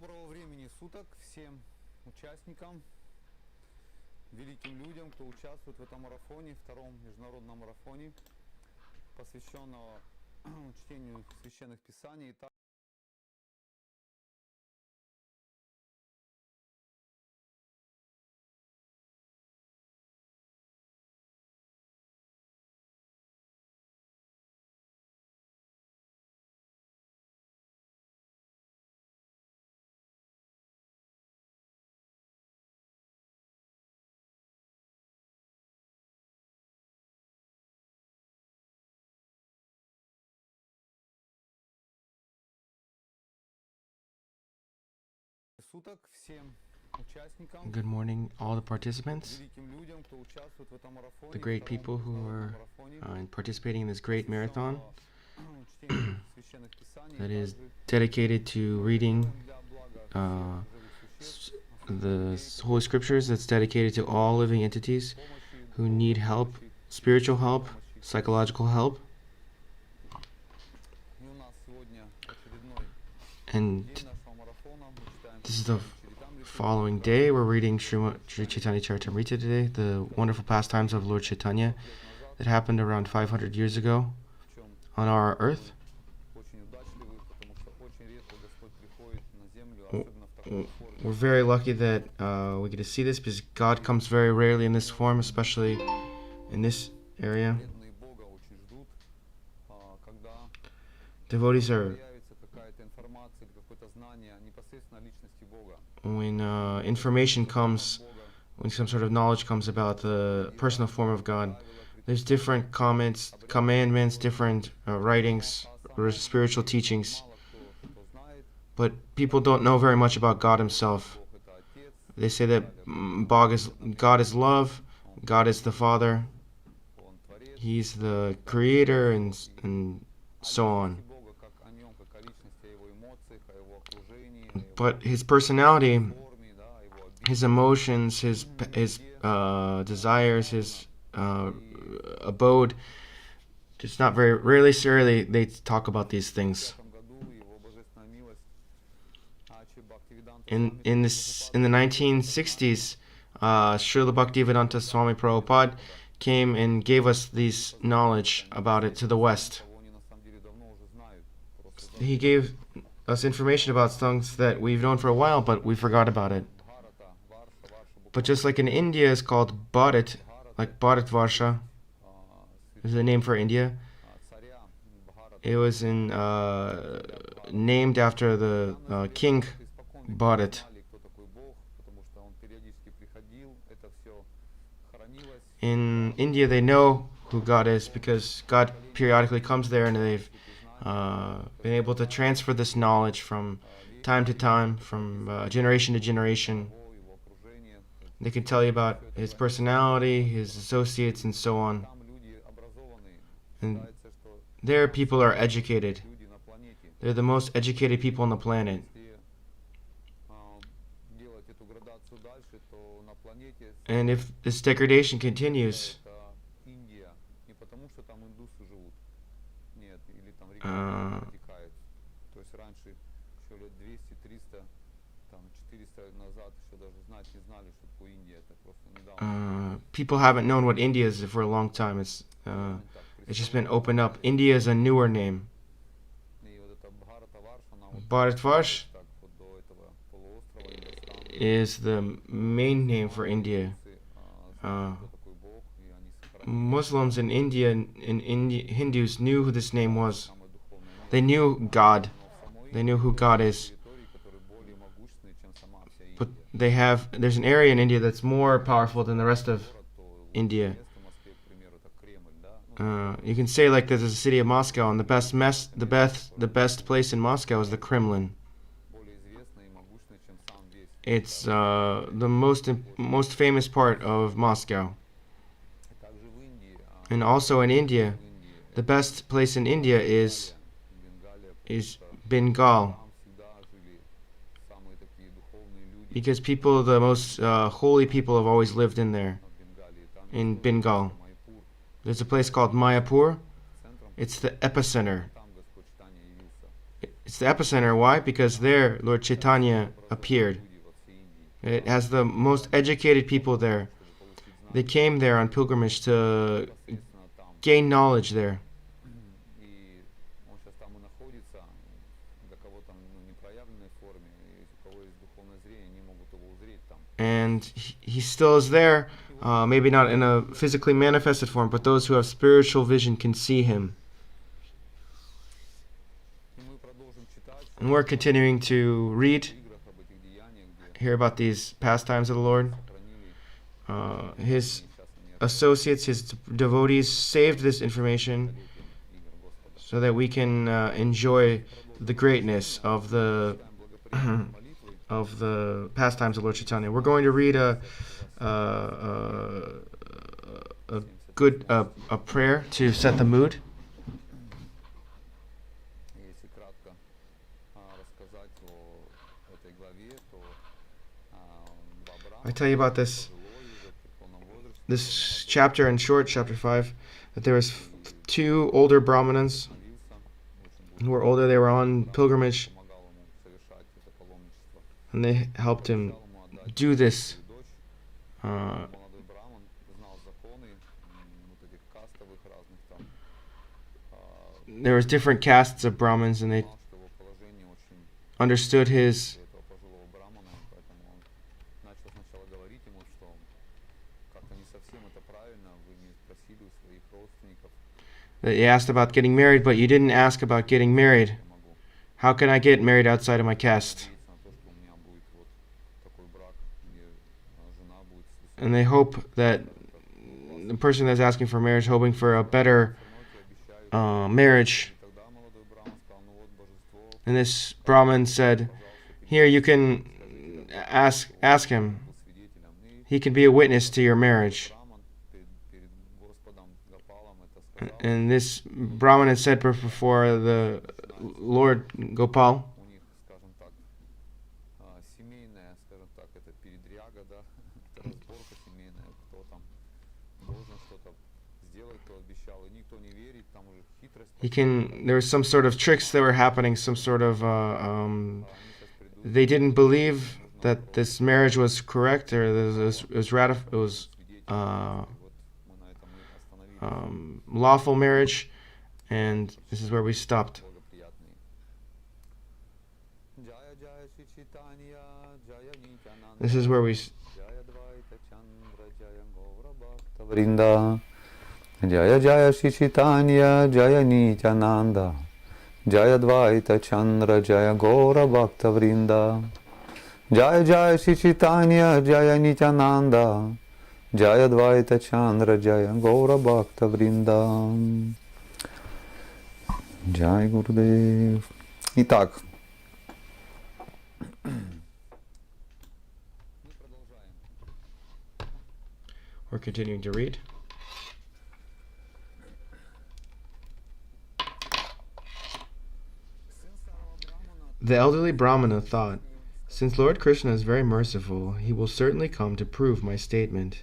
Доброго времени суток всем участникам, великим людям, кто участвует в этом марафоне, втором международном марафоне, посвященного чтению священных писаний. Good morning, all the participants, the great people who are participating in this great marathon that is dedicated to reading the Holy Scriptures, that's dedicated to all living entities who need help, spiritual help, psychological help. And this is the following day. We're reading Sri Caitanya Caritamrta today, the wonderful pastimes of Lord Caitanya that happened around 500 years ago on our earth. We're very lucky that we get to see this because God comes very rarely in this form, especially in this area. Devotees are, when information comes, when some sort of knowledge comes about the personal form of God, there's different commandments, different writings, spiritual teachings. But people don't know very much about God himself. They say that God is love, God is the Father, He's the Creator, and so on. But His personality, His emotions, His desires, His abode, it's not very rarely they talk about these things. In the 1960s, Srila Bhaktivedanta Swami Prabhupada came and gave us these knowledge about it to the West. He gave us information about things that we've known for a while, but we forgot about it. But just like in India is called Bharat, like Bharatvarsha is the name for India. It was named after the king Bharat. In India, they know who God is because God periodically comes there, and they've been able to transfer this knowledge from time to time, from generation to generation. They can tell you about His personality, His associates, and so on. And there, people are educated. They're the most educated people on the planet. And if this degradation continues, people haven't known what India is for a long time. It's just been opened up. India is a newer name. Bharatvarsh is the main name for India. Muslims in India and Hindus knew who this name was. They knew God. They knew who God is. But there's an area in India that's more powerful than the rest of India. You can say like there's a city of Moscow, and the best place in Moscow is the Kremlin. It's the most famous part of Moscow. And also in India, the best place in India is Bengal. Because the most holy people have always lived in there, in Bengal. There's a place called Mayapur. It's the epicenter. It's the epicenter. Why? Because there Lord Chaitanya appeared. It has the most educated people there. They came there on pilgrimage to gain knowledge there. And he still is there, maybe not in a physically manifested form, but those who have spiritual vision can see him. And we're continuing to read, hear about these pastimes of the Lord. His associates, his devotees saved this information so that we can enjoy the greatness of the of the pastimes of Lord Chaitanya. We're going to read a prayer to set the mood. I tell you about this chapter in short, chapter 5, that there was two older Brahmanas who were older. They were on pilgrimage, and they helped him do this. There was different castes of Brahmins, and they understood his They asked about getting married, but you didn't ask about getting married. How can I get married outside of my caste? And they hope that the person that's asking for marriage, hoping for a better marriage. And this Brahmin said, here, you can ask him. He can be a witness to your marriage. And this Brahmin had said before the Lord Gopal, there was some sort of tricks that were happening, some sort of, they didn't believe that this marriage was correct, or it was lawful marriage, and this is where we stopped. This is where we Jaya Jaya Shri Caitanya, Jaya Nityananda, Jaya Dvaita Chandra, Jaya Gaura Bhakta Vrinda, Jaya Jaya Shri Caitanya, Jaya Nityananda, Jaya Dvaita Chandra, Jaya Gaura Bhakta Vrinda. Jai Gurudev. Итак, we're continuing to read. The elderly Brahmana thought, since Lord Krishna is very merciful, he will certainly come to prove my statement.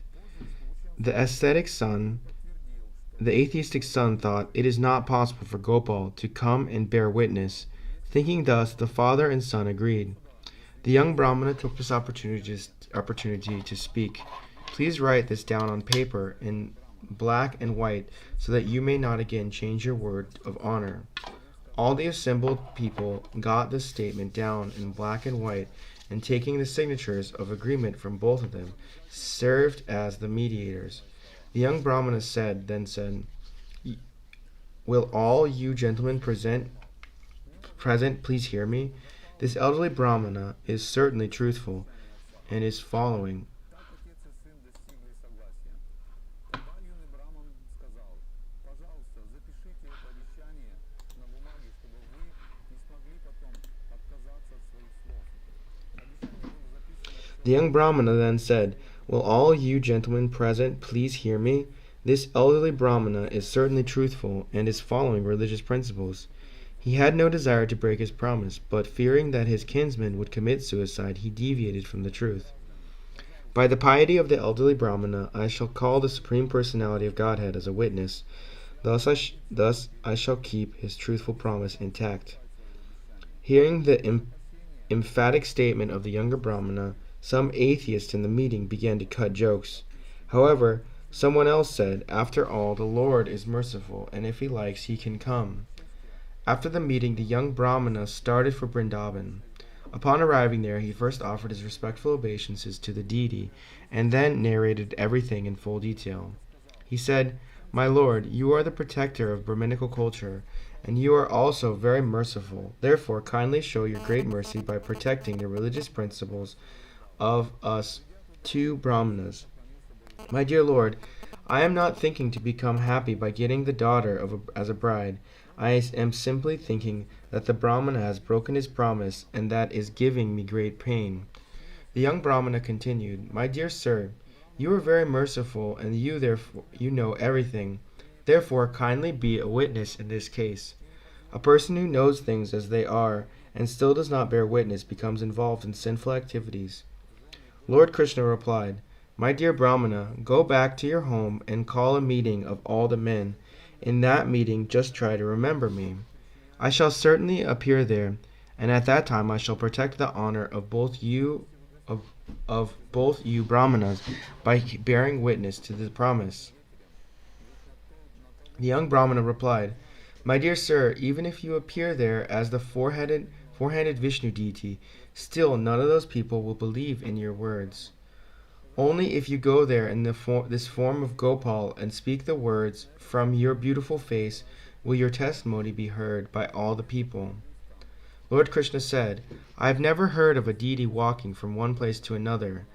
The atheistic son thought it is not possible for Gopal to come and bear witness. Thinking thus, the father and son agreed. The young Brahmana took this opportunity to speak. Please write this down on paper in black and white, so that you may not again change your word of honor. All the assembled people got this statement down in black and white, and taking the signatures of agreement from both of them, served as the mediators. The young Brahmana then said, will all you gentlemen present please hear me? This elderly Brahmana is certainly truthful, and is following. The young Brahmana then said, will all you gentlemen present please hear me? This elderly Brahmana is certainly truthful and is following religious principles. He had no desire to break his promise, but fearing that his kinsman would commit suicide, he deviated from the truth. By the piety of the elderly Brahmana, I shall call the Supreme Personality of Godhead as a witness. Thus I shall keep his truthful promise intact. Hearing the emphatic statement of the younger Brahmana, some atheists in the meeting began to cut jokes. However, someone else said, "After all, the Lord is merciful, and if he likes, he can come." After the meeting, the young Brahmana started for Vrindavan. Upon arriving there, he first offered his respectful obeisances to the deity, and then narrated everything in full detail. He said, "My lord, you are the protector of Brahminical culture, and you are also very merciful. Therefore, kindly show your great mercy by protecting the religious principles of us two Brahmanas. My dear lord, I am not thinking to become happy by getting the daughter as a bride. I am simply thinking that the Brahmana has broken his promise, and that is giving me great pain." The young Brahmana continued, "My dear sir, you are very merciful, and you know everything. Therefore, kindly be a witness in this case. A person who knows things as they are and still does not bear witness becomes involved in sinful activities." Lord Krishna replied, "My dear Brahmana, go back to your home and call a meeting of all the men. In that meeting, just try to remember me. I shall certainly appear there, and at that time I shall protect the honor of both you Brahmanas by bearing witness to the promise." The young Brahmana replied, "My dear sir, even if you appear there as the four-handed Vishnu deity, still none of those people will believe in your words. Only if you go there in this form of Gopal and speak the words from your beautiful face will your testimony be heard by all the people." Lord Krishna said, "I have never heard of a deity walking from one place to another."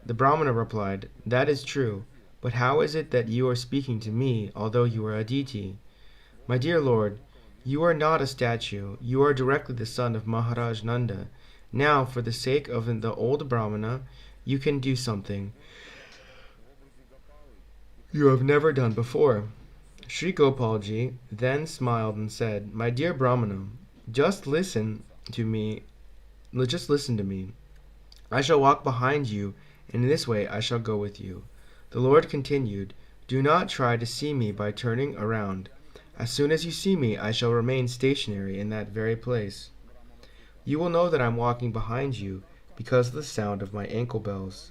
The Brahmana replied, "That is true, but how is it that you are speaking to me, although you are a deity? My dear lord, you are not a statue, you are directly the son of Maharaj Nanda. Now, for the sake of the old Brahmana, you can do something you have never done before." Sri Gopalji then smiled and said, "My dear Brahmana, just listen to me. I shall walk behind you, and in this way I shall go with you." The Lord continued, "Do not try to see me by turning around. As soon as you see me, I shall remain stationary in that very place. You will know that I am walking behind you because of the sound of my ankle bells.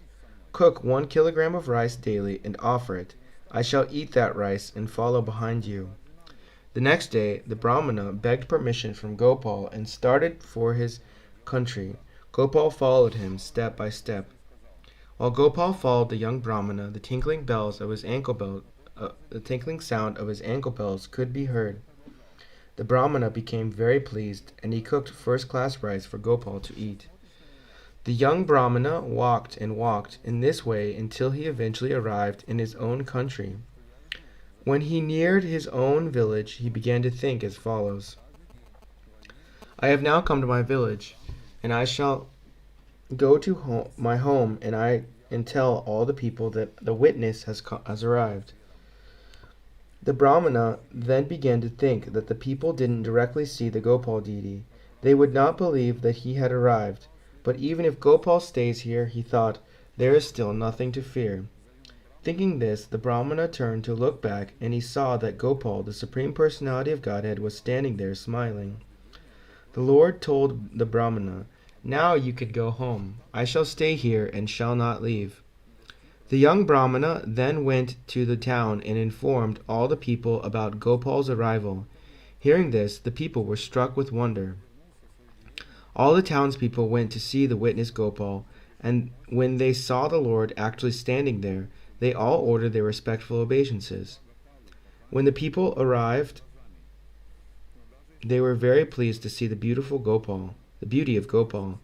Cook 1 kilogram of rice daily and offer it. I shall eat that rice and follow behind you." The next day, the Brahmana begged permission from Gopal and started for his country. Gopal followed him step by step. While Gopal followed the young Brahmana, the tinkling sound of his ankle bells could be heard. The Brahmana became very pleased, and he cooked first-class rice for Gopal to eat. The young Brahmana walked and walked in this way until he eventually arrived in his own country. When he neared his own village, he began to think as follows: "I have now come to my village, and I shall go to my home and tell all the people that the witness has arrived." The Brahmana then began to think that the people didn't directly see the Gopal deity. They would not believe that he had arrived. But even if Gopal stays here, he thought, there is still nothing to fear. Thinking this, the Brahmana turned to look back, and he saw that Gopal, the Supreme Personality of Godhead, was standing there smiling. The Lord told the Brahmana, "Now you can go home. I shall stay here and shall not leave." The young Brahmana then went to the town and informed all the people about Gopal's arrival. Hearing this, the people were struck with wonder. All the townspeople went to see the witness Gopal, and when they saw the Lord actually standing there, they all ordered their respectful obeisances. When the people arrived, they were very pleased to see the beauty of Gopal,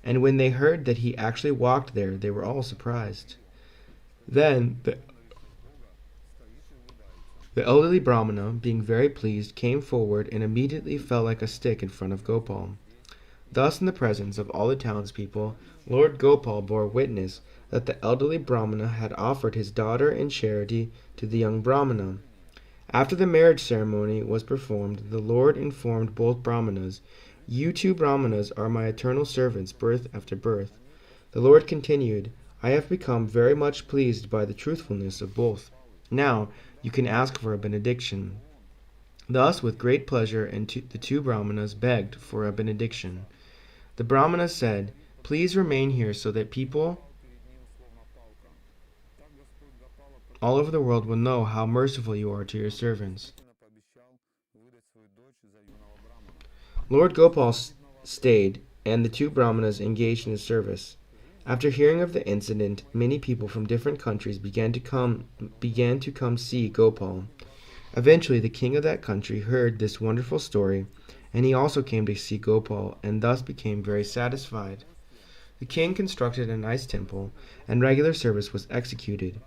and when they heard that he actually walked there, they were all surprised. Then the elderly Brahmana, being very pleased, came forward and immediately fell like a stick in front of Gopal. Thus, in the presence of all the townspeople, Lord Gopal bore witness that the elderly Brahmana had offered his daughter in charity to the young Brahmana. After the marriage ceremony was performed, the Lord informed both Brahmanas, "You two Brahmanas are my eternal servants, birth after birth." The Lord continued, "I have become very much pleased by the truthfulness of both. Now you can ask for a benediction." Thus, with great pleasure, the two Brahmanas begged for a benediction. The Brahmana said, "Please remain here so that people all over the world will know how merciful you are to your servants." Lord Gopal stayed, and the two Brahmanas engaged in his service. After hearing of the incident, many people from different countries began to come see Gopal. Eventually, the king of that country heard this wonderful story, and he also came to see Gopal, and thus became very satisfied. The king constructed a nice temple, and regular service was executed.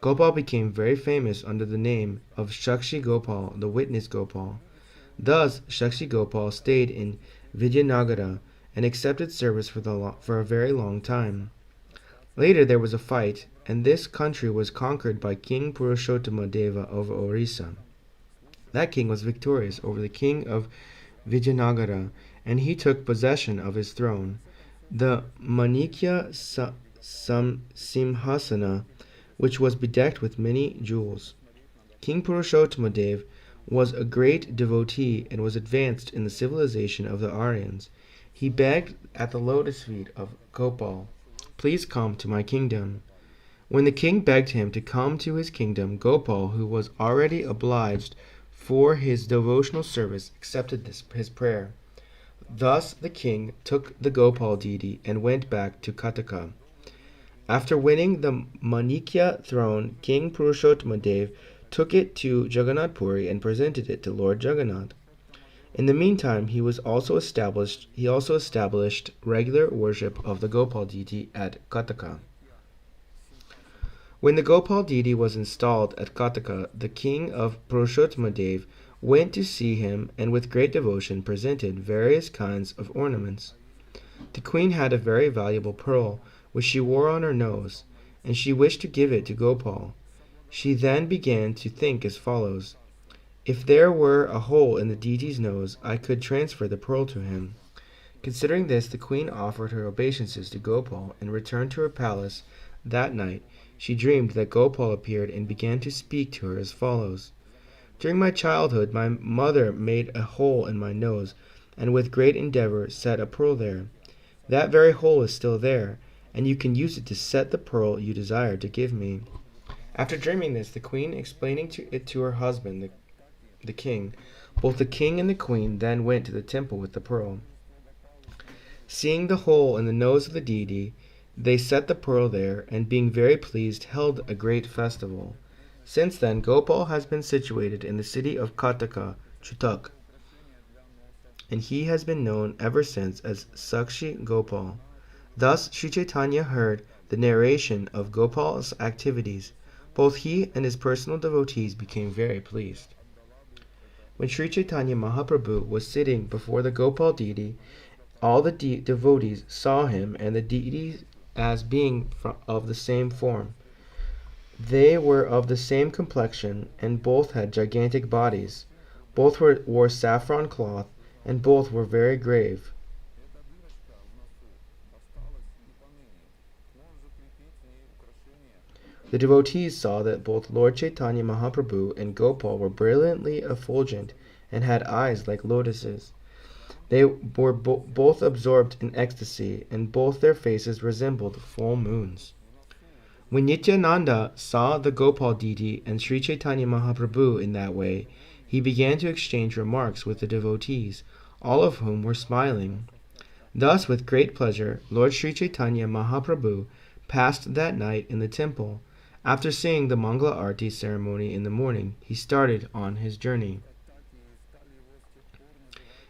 Gopal became very famous under the name of Shakshi Gopal, the Witness Gopal. Thus, Shakshi Gopal stayed in Vijayanagara and accepted service for a very long time. Later there was a fight, and this country was conquered by King Purushottama Deva of Orissa. That king was victorious over the king of Vijayanagara, and he took possession of his throne. The Manikya Simhasana, which was bedecked with many jewels. King Purushottama Deva was a great devotee and was advanced in the civilization of the Aryans. He begged at the lotus feet of Gopal, "Please come to my kingdom." When the king begged him to come to his kingdom, Gopal, who was already obliged for his devotional service, accepted his prayer. Thus the king took the Gopal deity and went back to Kataka. After winning the Manikya throne, King Purushottama Deva took it to Jagannath Puri and presented it to Lord Jagannath. In the meantime, he also established regular worship of the Gopal deity at Kataka. When the Gopal deity was installed at Kataka, the king of Purushottama Deva went to see him and with great devotion presented various kinds of ornaments. The queen had a very valuable pearl which she wore on her nose, and she wished to give it to Gopal. She then began to think as follows: "If there were a hole in the deity's nose, I could transfer the pearl to him." Considering this, the queen offered her obeisances to Gopal and returned to her palace. That night, she dreamed that Gopal appeared and began to speak to her as follows: "During my childhood, my mother made a hole in my nose, and with great endeavor set a pearl there. That very hole is still there, and you can use it to set the pearl you desire to give me." After dreaming this, the queen explaining it to her husband, the king, both the king and the queen then went to the temple with the pearl. Seeing the hole in the nose of the deity, they set the pearl there, and being very pleased, held a great festival. Since then, Gopal has been situated in the city of Kataka, Chutak, and he has been known ever since as Sakshi Gopal. Thus, Sri Caitanya heard the narration of Gopal's activities. Both he and his personal devotees became very pleased. When Sri Caitanya Mahaprabhu was sitting before the Gopal deity, all the devotees saw him and the deity as being of the same form. They were of the same complexion, and both had gigantic bodies. Both wore saffron cloth, and both were very grave. The devotees saw that both Lord Chaitanya Mahaprabhu and Gopal were brilliantly effulgent and had eyes like lotuses. They were both absorbed in ecstasy, and both their faces resembled full moons. When Nityananda saw the Gopal deity and Sri Chaitanya Mahaprabhu in that way, he began to exchange remarks with the devotees, all of whom were smiling. Thus, with great pleasure, Lord Sri Chaitanya Mahaprabhu passed that night in the temple. After seeing the Mangala Arati ceremony in the morning, he started on his journey.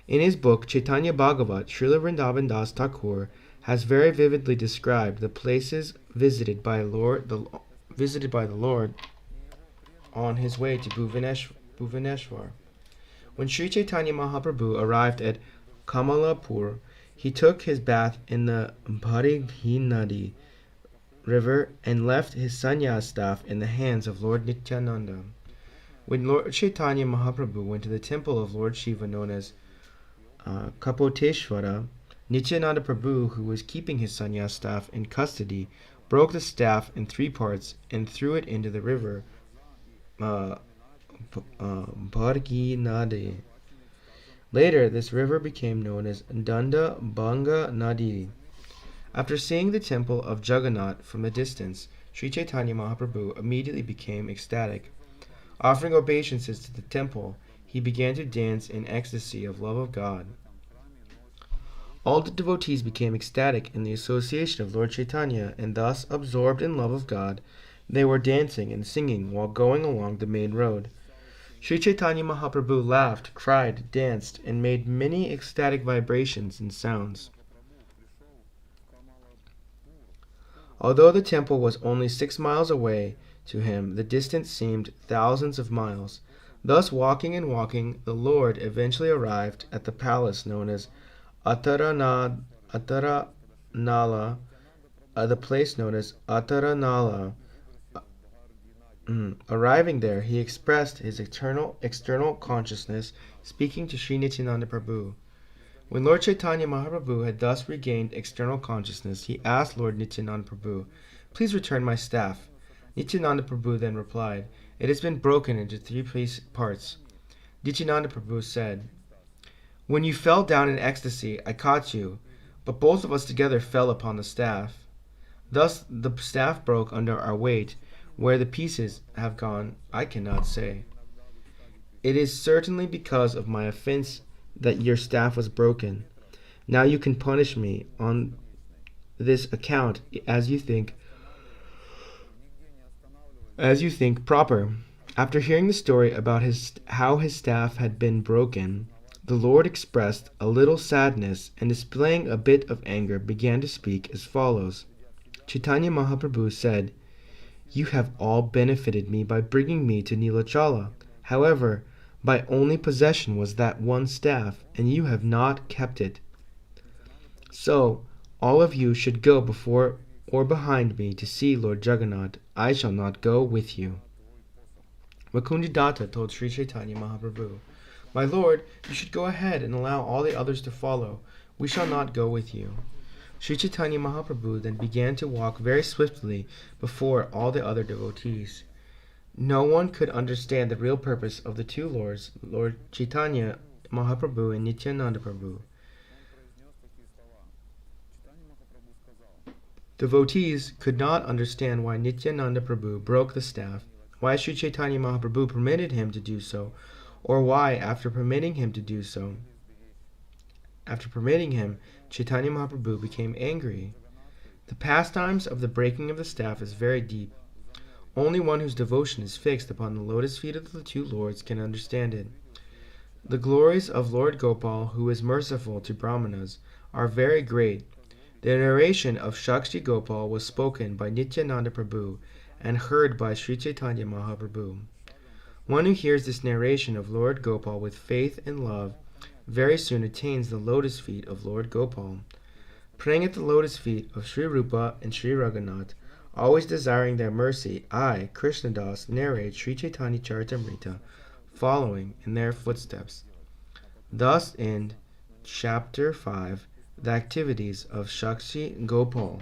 In his book Chaitanya Bhagavat, Srila Vrindavan Das Thakur has very vividly described the places visited by the Lord on his way to Bhuvaneshwar. When Sri Chaitanya Mahaprabhu arrived at Kamalapur, he took his bath in the Bharighi Nadi river and left his sannyas staff in the hands of Lord Nityananda. When Lord Chaitanya Mahaprabhu went to the temple of Lord Shiva known as Kapoteshwara, Nityananda Prabhu, who was keeping his sannyas staff in custody, broke the staff in 3 parts and threw it into the river Bhargi Nadi. Later, this river became known as Danda Banga Nadi. After seeing the temple of Jagannath from a distance, Sri Chaitanya Mahaprabhu immediately became ecstatic. Offering obeisances to the temple, he began to dance in ecstasy of love of God. All the devotees became ecstatic in the association of Lord Chaitanya, and thus, absorbed in love of God, they were dancing and singing while going along the main road. Sri Chaitanya Mahaprabhu laughed, cried, danced, and made many ecstatic vibrations and sounds. Although the temple was only 6 miles away, to him the distance seemed thousands of miles. Thus, walking and walking, the Lord eventually arrived at the palace known as Ataranala, the place known as Ataranala. Arriving there, he expressed his external consciousness, speaking to Sri Nityananda Prabhu. When Lord Chaitanya Mahaprabhu had thus regained external consciousness, he asked Lord Nityananda Prabhu, "Please return my staff." Nityananda Prabhu then replied, "It has been broken into 3 parts." Nityananda Prabhu said, "When you fell down in ecstasy, I caught you, but both of us together fell upon the staff. Thus the staff broke under our weight. Where the pieces have gone, I cannot say. It is certainly because of my offense that your staff was broken. Now you can punish me on this account as you think proper." After hearing the story about how his staff had been broken, the Lord expressed a little sadness and, displaying a bit of anger, began to speak as follows. Chaitanya Mahaprabhu said, "You have all benefited me by bringing me to Nilachala. However, my only possession was that one staff, and you have not kept it. So, all of you should go before or behind me to see Lord Jagannath. I shall not go with you." Mukundatta told Sri Chaitanya Mahaprabhu, "My lord, you should go ahead and allow all the others to follow. We shall not go with you." Sri Chaitanya Mahaprabhu then began to walk very swiftly before all the other devotees. No one could understand the real purpose of the 2 lords, Lord Chaitanya Mahaprabhu and Nityananda Prabhu. Devotees could not understand why Nityananda Prabhu broke the staff, why Sri Chaitanya Mahaprabhu permitted him to do so, or why, after permitting him, Chaitanya Mahaprabhu became angry. The pastimes of the breaking of the staff is very deep. Only one whose devotion is fixed upon the lotus feet of the 2 lords can understand it. The glories of Lord Gopal, who is merciful to Brahmanas, are very great. The narration of Shakshi Gopal was spoken by Nityananda Prabhu and heard by Sri Chaitanya Mahaprabhu. One who hears this narration of Lord Gopal with faith and love very soon attains the lotus feet of Lord Gopal. Praying at the lotus feet of Sri Rupa and Sri Raghunath, always desiring their mercy, I, Krishnadas, narrate Sri Chaitanya Caritamrta, following in their footsteps. Thus end Chapter 5, the activities of Shakshi Gopal.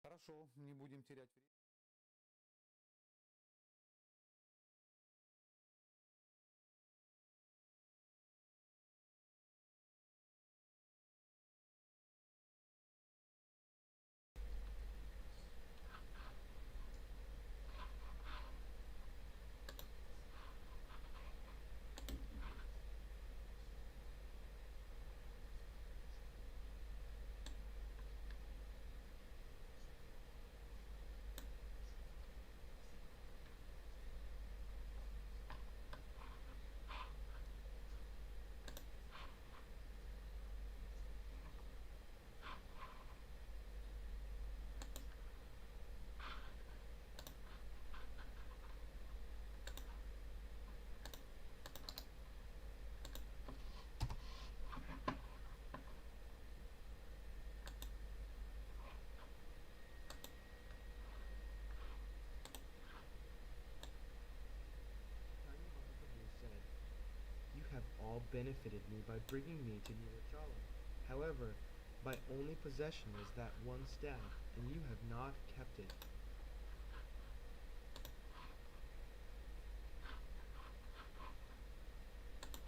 Хорошо, не будем терять время. have all benefited me by bringing me to Nilachala. However, my only possession was that one staff, and you have not kept it.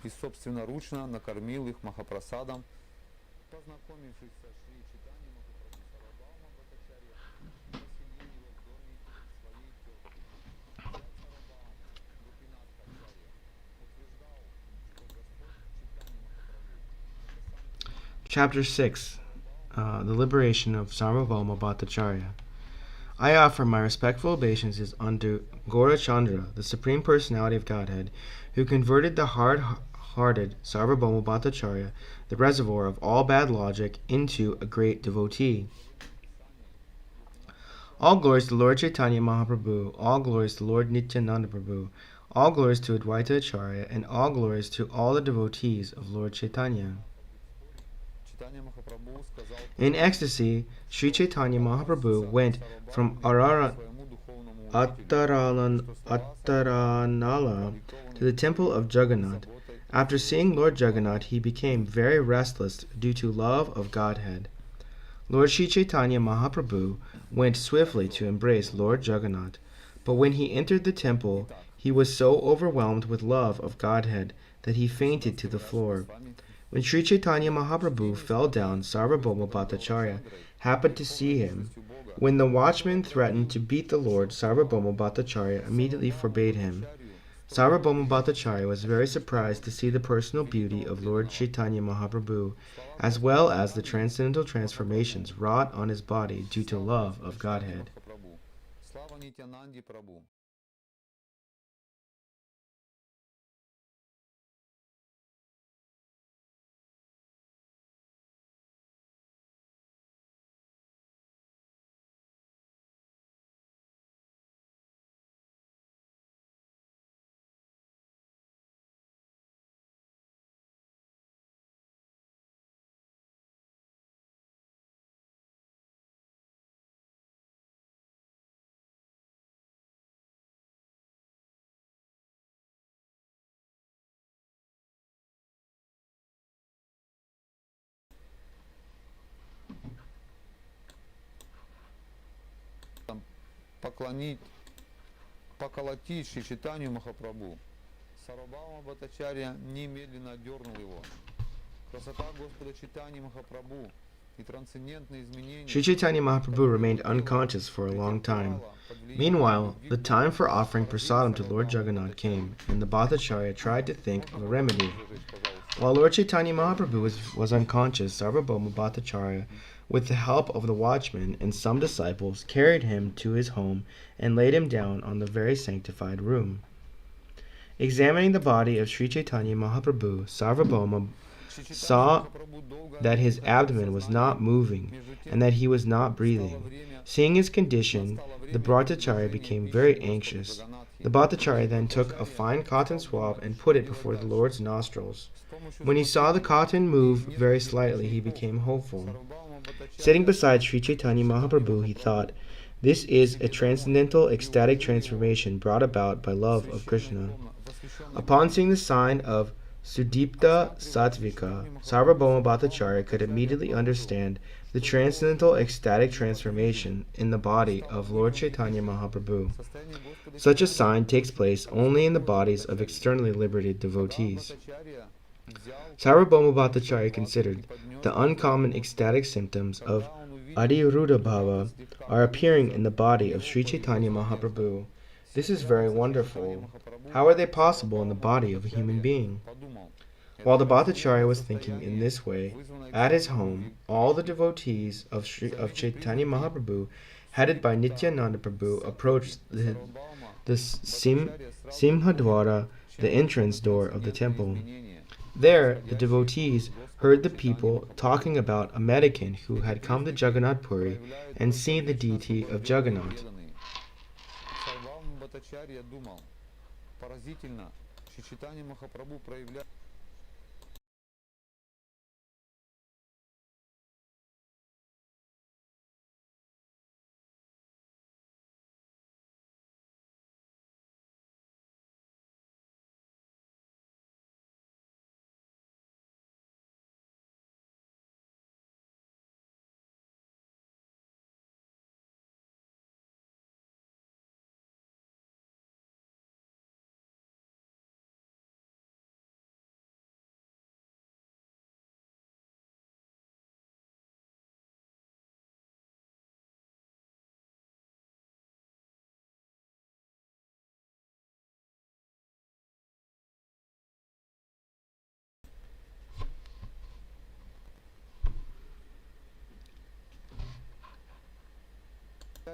И собственноручно накормил их махапрасадом. Познакомившись со Шри Чайтаньей Махапрабху Сарвабхаума Бхаттачарья, поселил его в доме своей тетки. Взять Сарвабхаума, Гопинат Ачарья, утверждал, что Господь Чайтанья Махапрабху это сам Кришна. Chapter 6 The Liberation of Sarvabhauma Bhattacharya. I offer my respectful obeisances unto Gaurachandra, the Supreme Personality of Godhead, who converted the hard-hearted Sarvabhauma Bhattacharya, the reservoir of all bad logic, into a great devotee. All glories to Lord Caitanya Mahaprabhu, all glories to Lord Nityananda Prabhu, all glories to Advaita Acharya, and all glories to all the devotees of Lord Caitanya. In ecstasy, Sri Caitanya Mahaprabhu went from Attaranala to the temple of Jagannath. After seeing Lord Jagannath, he became very restless due to love of Godhead. Lord Sri Caitanya Mahaprabhu went swiftly to embrace Lord Jagannath, but when he entered the temple, he was so overwhelmed with love of Godhead that he fainted to the floor. When Sri Caitanya Mahaprabhu fell down, Sarvabhauma Bhattacharya happened to see him. When the watchman threatened to beat the Lord, Sarvabhauma Bhattacharya immediately forbade him. Sarvabhauma Bhattacharya was very surprised to see the personal beauty of Lord Caitanya Mahaprabhu, as well as the transcendental transformations wrought on his body due to love of Godhead. Поколотить Шри Чайтанью Махапрабху. Сарвабхаума Бхаттачарья немедленно одернул его. Красота Господа Чайтаньи Махапрабху и трансцендентные изменения. Sri Caitanya Mahaprabhu remained unconscious for a long time. Meanwhile, the time for offering prasadam to Lord Jagannath came, and the Bhattacharya tried to think of a remedy. While Lord Caitanya Mahaprabhu was unconscious, Sarvabhauma Bhattacharya, with the help of the watchman and some disciples, carried him to his home and laid him down on the very sanctified room. Examining the body of Sri Caitanya Mahaprabhu, Sarvabhauma saw that his abdomen was not moving and that he was not breathing. Seeing his condition, the Bhattacharya became very anxious. The Bhattacharya then took a fine cotton swab and put it before the Lord's nostrils. When he saw the cotton move very slightly, he became hopeful. Sitting beside Sri Caitanya Mahaprabhu, he thought, "This is a transcendental ecstatic transformation brought about by love of Krishna." Upon seeing the sign of Sudipta Sattvika, Sarvabhauma Bhattacharya could immediately understand the transcendental ecstatic transformation in the body of Lord Caitanya Mahaprabhu. Such a sign takes place only in the bodies of externally liberated devotees. Sarvabhauma Bhattacharya considered the uncommon ecstatic symptoms of Adiruddha Bhava are appearing in the body of Sri Caitanya Mahaprabhu. This is very wonderful. How are they possible in the body of a human being? While the Bhattacharya was thinking in this way, at his home, all the devotees of Caitanya Mahaprabhu, headed by Nityananda Prabhu, approached the Simhadwara, the entrance door of the temple. There, the devotees heard the people talking about a mendicant who had come to Jagannath Puri and seen the deity of Jagannath.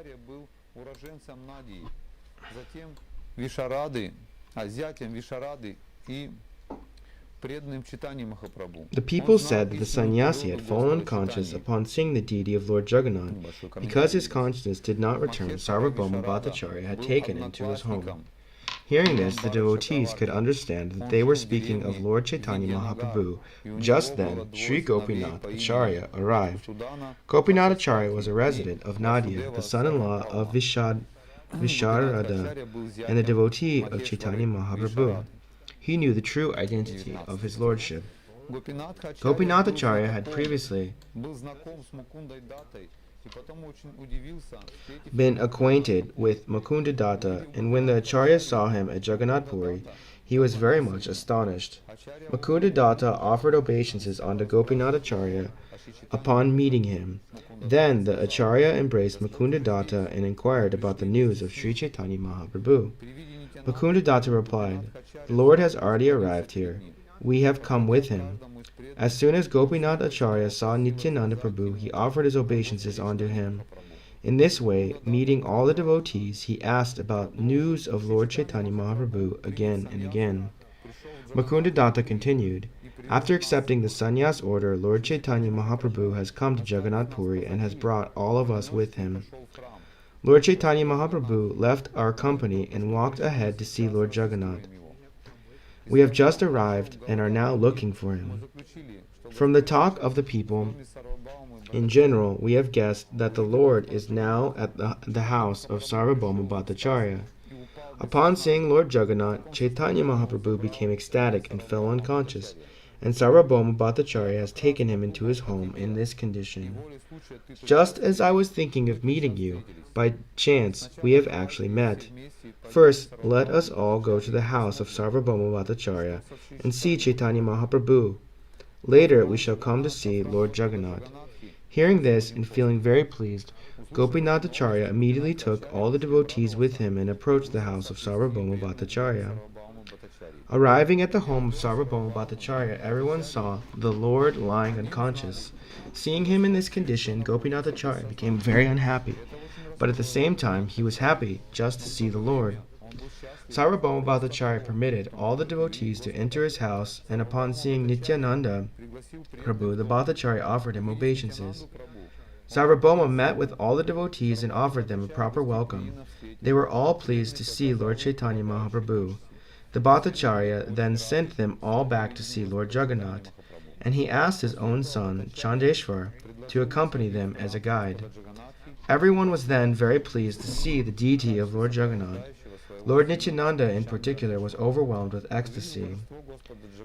Бхаттачарья был уроженцем Надии, затем Вишарады, зятем Вишарады и преданным Чайтаньи Махапрабху. The people said that the sannyasi had fallen unconscious upon seeing the deity of Lord Jagannath. Because his consciousness did not return, Sarvabhauma Bhattacharya had taken him to his home. Hearing this, the devotees could understand that they were speaking of Lord Caitanya Mahaprabhu. Just then, Sri Gopinath Acharya arrived. Gopinath Acharya was a resident of Nadia, the son-in-law of Visharada, and the devotee of Caitanya Mahaprabhu. He knew the true identity of his lordship. Gopinath Acharya had previously been acquainted with Mukunda Datta, and when the Acharya saw him at Jagannath Puri, he was very much astonished. Mukunda Datta offered obeisances unto Gopinath Acharya upon meeting him. Then the Acharya embraced Mukunda Datta and inquired about the news of Sri Caitanya Mahaprabhu. Mukunda Datta replied, "The Lord has already arrived here. We have come with him." As soon as Gopinath Acharya saw Nityananda Prabhu, he offered his obeisances unto him. In this way, meeting all the devotees, he asked about news of Lord Caitanya Mahaprabhu again and again. Mukunda Datta continued, "After accepting the sannyas order, Lord Caitanya Mahaprabhu has come to Jagannath Puri and has brought all of us with him. Lord Caitanya Mahaprabhu left our company and walked ahead to see Lord Jagannath. We have just arrived and are now looking for him." From the talk of the people in general, we have guessed that the Lord is now at the house of Sarvabhauma Bhattacharya. Upon seeing Lord Jagannath, Caitanya Mahaprabhu became ecstatic and fell unconscious, and Sarvabhauma Bhattacharya has taken him into his home in this condition. Just as I was thinking of meeting you, by chance we have actually met. First, let us all go to the house of Sarvabhauma Bhattacharya and see Caitanya Mahaprabhu. Later we shall come to see Lord Jagannath. Hearing this and feeling very pleased, Gopinath Acharya immediately took all the devotees with him and approached the house of Sarvabhauma Bhattacharya. Arriving at the home of Sarvabhauma Bhattacharya, everyone saw the Lord lying unconscious. Seeing him in this condition, Gopinath Acharya became very unhappy, but at the same time he was happy just to see the Lord. Sarvabhauma Bhattacharya permitted all the devotees to enter his house, and upon seeing Nityananda Prabhu, the Bhattacharya offered him obeisances. Sarvabhauma met with all the devotees and offered them a proper welcome. They were all pleased to see Lord Caitanya Mahaprabhu. The Bhattacharya then sent them all back to see Lord Jagannath, and he asked his own son, Chandeshwar, to accompany them as a guide. Everyone was then very pleased to see the deity of Lord Jagannath. Lord Nityananda in particular was overwhelmed with ecstasy.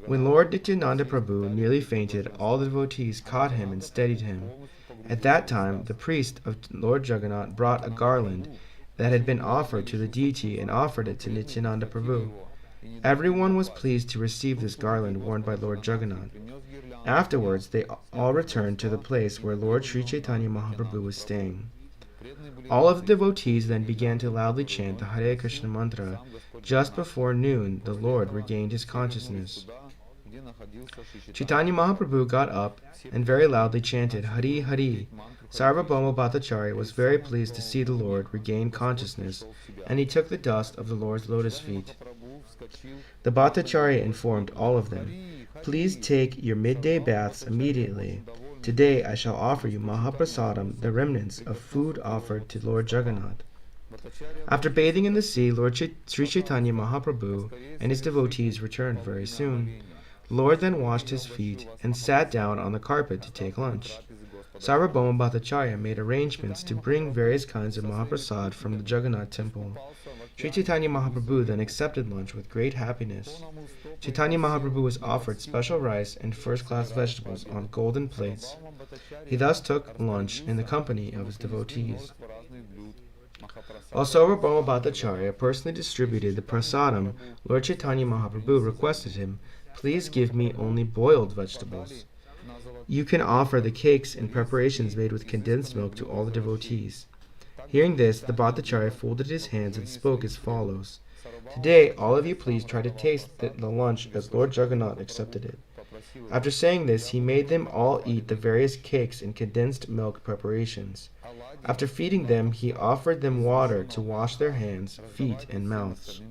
When Lord Nityananda Prabhu nearly fainted, all the devotees caught him and steadied him. At that time, the priest of Lord Jagannath brought a garland that had been offered to the deity and offered it to Nityananda Prabhu. Everyone was pleased to receive this garland worn by Lord Jagannath. Afterwards, they all returned to the place where Lord Sri Caitanya Mahaprabhu was staying. All of the devotees then began to loudly chant the Hare Krishna mantra. Just before noon, the Lord regained his consciousness. Caitanya Mahaprabhu got up and very loudly chanted Hari Hari. Sarvabhauma Bhattacharya was very pleased to see the Lord regain consciousness, and he took the dust of the Lord's lotus feet. The Bhattacharya informed all of them, "Please take your midday baths immediately. Today I shall offer you Mahaprasadam, the remnants of food offered to Lord Jagannath." After bathing in the sea, Sri Caitanya Mahaprabhu and his devotees returned very soon. The Lord then washed his feet and sat down on the carpet to take lunch. Sarvabhauma Bhattacharya made arrangements to bring various kinds of Mahaprasad from the Jagannath temple. Sri Caitanya Mahaprabhu then accepted lunch with great happiness. Caitanya Mahaprabhu was offered special rice and first-class vegetables on golden plates. He thus took lunch in the company of his devotees. While Sarvabhauma Bhattacharya personally distributed the prasadam, Lord Caitanya Mahaprabhu requested him, "Please give me only boiled vegetables. You can offer the cakes and preparations made with condensed milk to all the devotees." Hearing this, the Bhattacharya folded his hands and spoke as follows, "Today, all of you please try to taste the lunch as Lord Jagannath accepted it." After saying this, he made them all eat the various cakes and condensed milk preparations. After feeding them, he offered them water to wash their hands, feet, and mouths.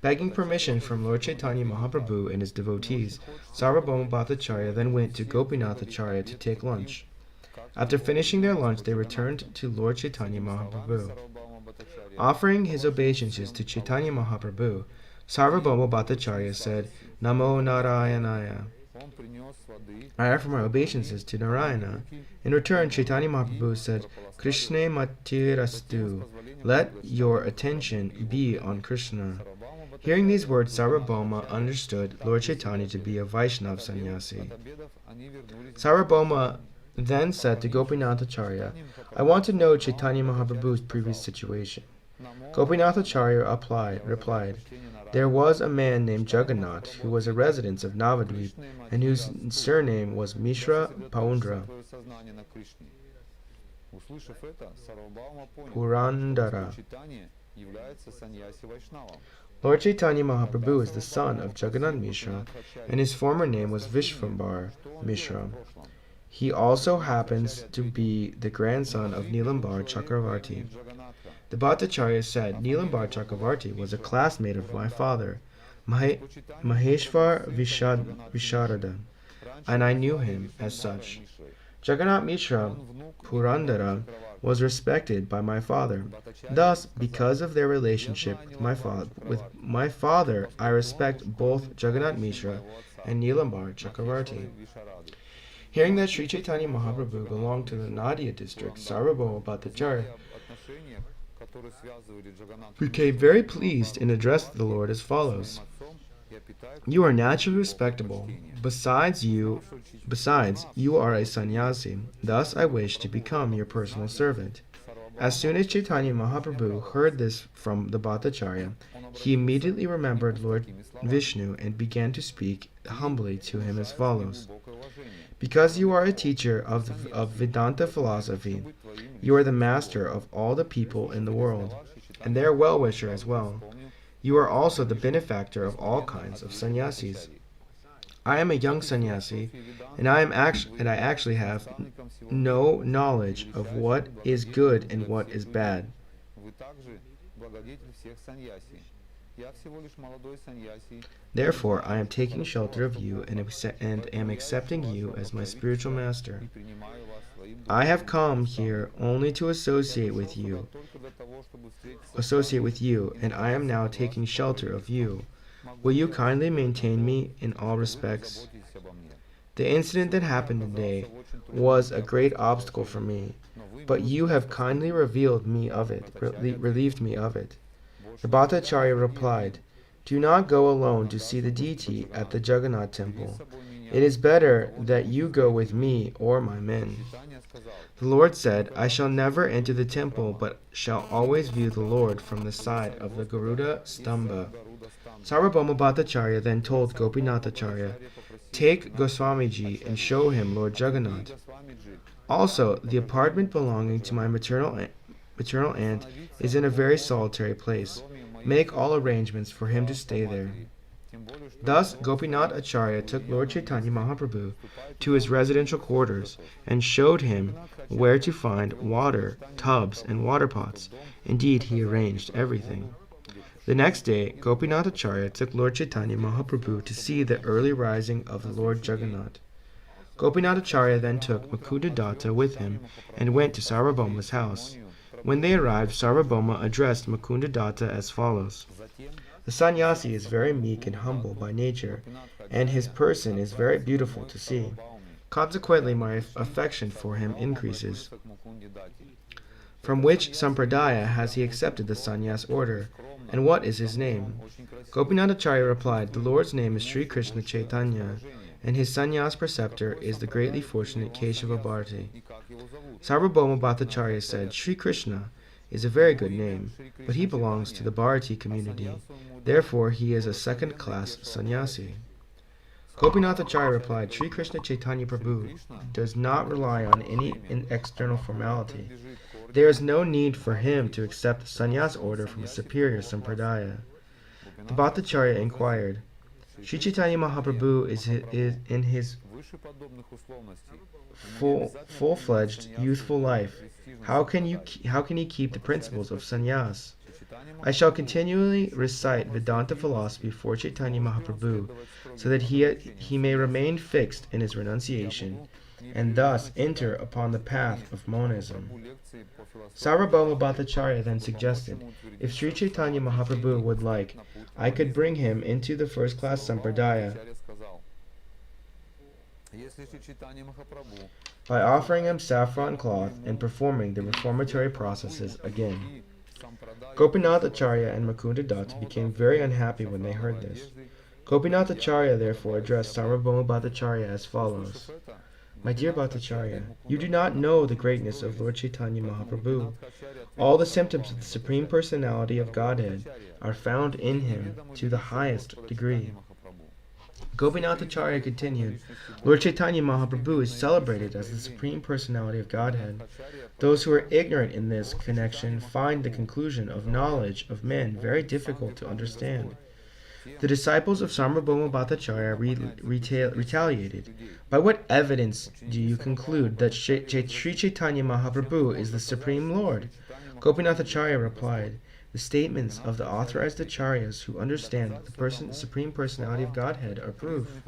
Begging permission from Lord Chaitanya Mahaprabhu and his devotees, Sarvabhauma Bhattacharya then went to Gopinath Acharya to take lunch. After finishing their lunch, they returned to Lord Chaitanya Mahaprabhu. Offering his obeisances to Chaitanya Mahaprabhu, Sarvabhauma Bhattacharya said, Namo Narayanaya. I offer my obeisances to Narayana. In return, Chaitanya Mahaprabhu said, Krishna Matirastu. Let your attention be on Krishna. Hearing these words, Sarvabhauma understood Lord Chaitanya to be a Vaishnava sannyasi. Sarvabhauma then said to Gopinath Acharya, I want to know Chaitanya Mahaprabhu's previous situation. Gopinath Acharya replied, There was a man named Jagannath who was a resident of Navadvip and whose surname was Mishra Paundra Purandara. Lord Chaitanya Mahaprabhu is the son of Jagannath Mishra, and his former name was Vishvambar Mishra. He also happens to be the grandson of Nilambar Chakravarti. The Bhattacharya said, Nilambar Chakravarti was a classmate of my father, Maheshwar Visharada, and I knew him as such. Jagannath Mishra Purandara was respected by my father. Thus, because of their relationship with my father, I respect both Jagannath Mishra and Nilambar Chakravarti. Hearing that Sri Chaitanya Mahaprabhu belonged to the Nadia district, Sarvabhauma Bhattacharya became very pleased and addressed the Lord as follows. You are naturally respectable. Besides, you are a sannyasi. Thus, I wish to become your personal servant. As soon as Chaitanya Mahaprabhu heard this from the Bhattacharya, he immediately remembered Lord Vishnu and began to speak humbly to him as follows. Because you are a teacher of Vedanta philosophy, you are the master of all the people in the world, and their well-wisher as well. You are also the benefactor of all kinds of sannyasis. I am a young sannyasi, and I actually have no knowledge of what is good and what is bad. Therefore, I am taking shelter of you and am accepting you as my spiritual master. I have come here only to associate with you, and I am now taking shelter of you. Will you kindly maintain me in all respects? The incident that happened today was a great obstacle for me, but you have kindly relieved me of it. The Bhattacharya replied, Do not go alone to see the deity at the Jagannath temple. It is better that you go with me or my men. The Lord said, I shall never enter the temple, but shall always view the Lord from the side of the Garuda Stamba. Sarvabhauma Bhattacharya then told Gopinath Acharya, Take Goswamiji and show him Lord Jagannath. Also, the apartment belonging to my maternal aunt is in a very solitary place. Make all arrangements for him to stay there. Thus, Gopinath Acharya took Lord Chaitanya Mahaprabhu to his residential quarters and showed him where to find water, tubs, and water pots. Indeed, he arranged everything. The next day, Gopinath Acharya took Lord Chaitanya Mahaprabhu to see the early rising of the Lord Jagannath. Gopinath Acharya then took Mukunda Datta with him and went to Sarvabhauma's house. When they arrived, Sarvabhauma addressed Mukunda Datta as follows. The sannyasi is very meek and humble by nature, and his person is very beautiful to see. Consequently, my affection for him increases. From which sampradaya has he accepted the sannyas order, and what is his name? Gopinath Acharya replied, The Lord's name is Sri Krishna Caitanya, and his sannyas preceptor is the greatly fortunate Keshava Bharati. Sarvabhauma Bhattacharya said, Sri Krishna is a very good name, but he belongs to the Bharati community. Therefore, he is a second-class sannyasi. Gopinath Acharya replied, Sri Krishna Chaitanya Prabhu does not rely on any external formality. There is no need for him to accept the sannyas order from a superior sampradaya. The Bhattacharya inquired, Sri Chaitanya Mahaprabhu is in his full-fledged, youthful life. How can he keep the principles of sannyas? I shall continually recite Vedanta philosophy for Chaitanya Mahaprabhu, so that he may remain fixed in his renunciation, and thus enter upon the path of monism. Sarvabhauma Bhattacharya then suggested, if Sri Chaitanya Mahaprabhu would like, I could bring him into the first-class sampradaya by offering him saffron cloth and performing the reformatory processes again. Gopinath Acharya and Mukunda Datta became very unhappy when they heard this. Gopinath Acharya therefore addressed Sarvabhauma Bhattacharya as follows. My dear Bhattacharya, you do not know the greatness of Lord Chaitanya Mahaprabhu. All the symptoms of the Supreme Personality of Godhead are found in him to the highest degree. Gopinath Acharya continued, Lord Chaitanya Mahaprabhu is celebrated as the Supreme Personality of Godhead. Those who are ignorant in this connection find the conclusion of knowledge of men very difficult to understand. The disciples of Sarvabhauma Bhattacharya retaliated. By what evidence do you conclude that Sri Chaitanya Mahaprabhu is the Supreme Lord? Gopinath Acharya replied, the statements of the authorized acharyas who understand the Supreme Personality of Godhead are proof.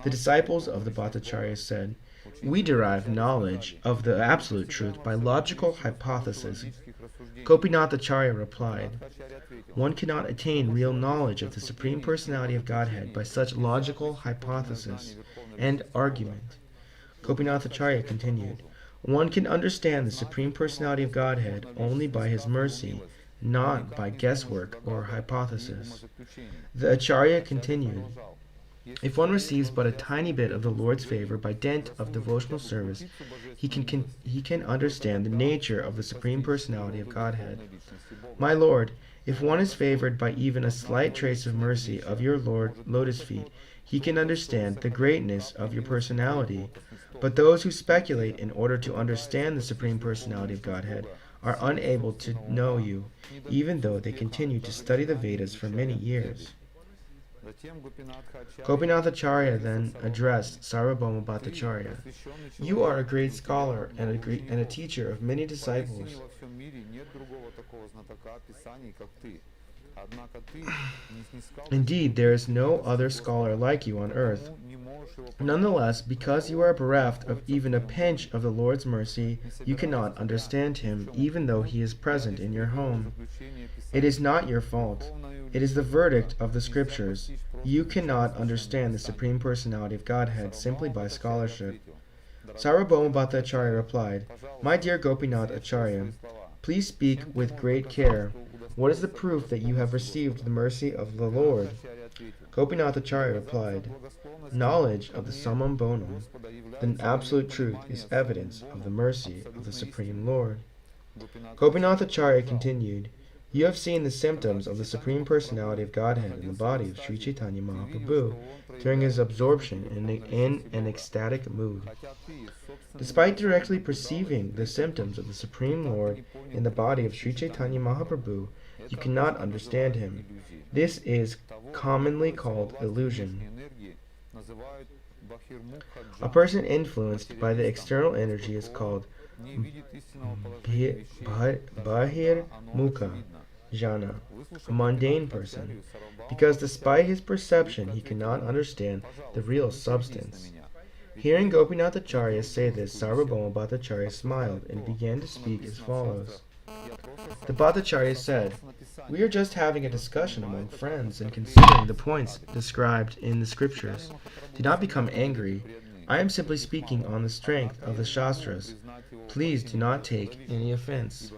The disciples of the Bhattacharyas said, we derive knowledge of the absolute truth by logical hypothesis. Gopinath Acharya replied, one cannot attain real knowledge of the Supreme Personality of Godhead by such logical hypothesis and argument. Gopinath Acharya continued, one can understand the Supreme Personality of Godhead only by his mercy, not by guesswork or hypothesis. The Acharya continued, if one receives but a tiny bit of the Lord's favor by dint of devotional service, he can understand the nature of the Supreme Personality of Godhead. My Lord, if one is favored by even a slight trace of mercy of your lotus feet, he can understand the greatness of your personality. But those who speculate in order to understand the Supreme Personality of Godhead are unable to know you, even though they continue to study the Vedas for many years. Gopinath Acharya then addressed Sarvabhauma Bhattacharya. You are a great scholar and a teacher of many disciples. Indeed, there is no other scholar like you on earth. Nonetheless, because you are bereft of even a pinch of the Lord's mercy, you cannot understand him, even though he is present in your home. It is not your fault. It is the verdict of the Scriptures. You cannot understand the Supreme Personality of Godhead simply by scholarship. Sarvabhauma Bhattacharya replied, my dear Gopinath Acharya, please speak with great care. What is the proof that you have received the mercy of the Lord? Gopinath Acharya replied, knowledge of the summum bonum, the absolute truth, is evidence of the mercy of the Supreme Lord. Gopinath Acharya continued, you have seen the symptoms of the Supreme Personality of Godhead in the body of Sri Chaitanya Mahaprabhu during his absorption in an ecstatic mood. Despite directly perceiving the symptoms of the Supreme Lord in the body of Sri Chaitanya Mahaprabhu, you cannot understand him. This is commonly called illusion. A person influenced by the external energy is called Bahir Mukha Jana, a mundane person, because despite his perception he cannot understand the real substance. Hearing Gopinath Acharya say this, Sarvabhauma Bhattacharya smiled and began to speak as follows. The Bhattacharya said, we are just having a discussion among friends and considering the points described in the Scriptures. Do not become angry. I am simply speaking on the strength of the Shastras. Please do not take any offense.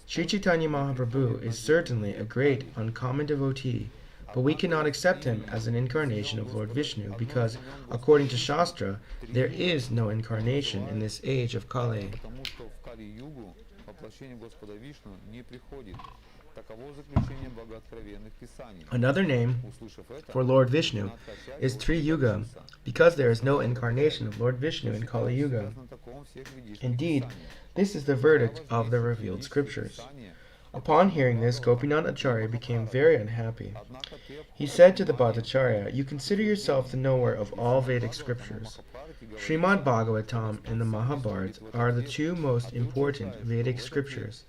Sri Chaitanya Mahaprabhu is certainly a great uncommon devotee, but we cannot accept him as an incarnation of Lord Vishnu because, according to Shastra, there is no incarnation in this age of Kali. Another name for Lord Vishnu is Tri-yuga, because there is no incarnation of Lord Vishnu in Kali Yuga. Indeed, this is the verdict of the revealed Scriptures. Upon hearing this, Gopinath Acharya became very unhappy. He said to the Bhattacharya, "You consider yourself the knower of all Vedic scriptures. Srimad Bhagavatam and the Mahabharata are the two most important Vedic scriptures,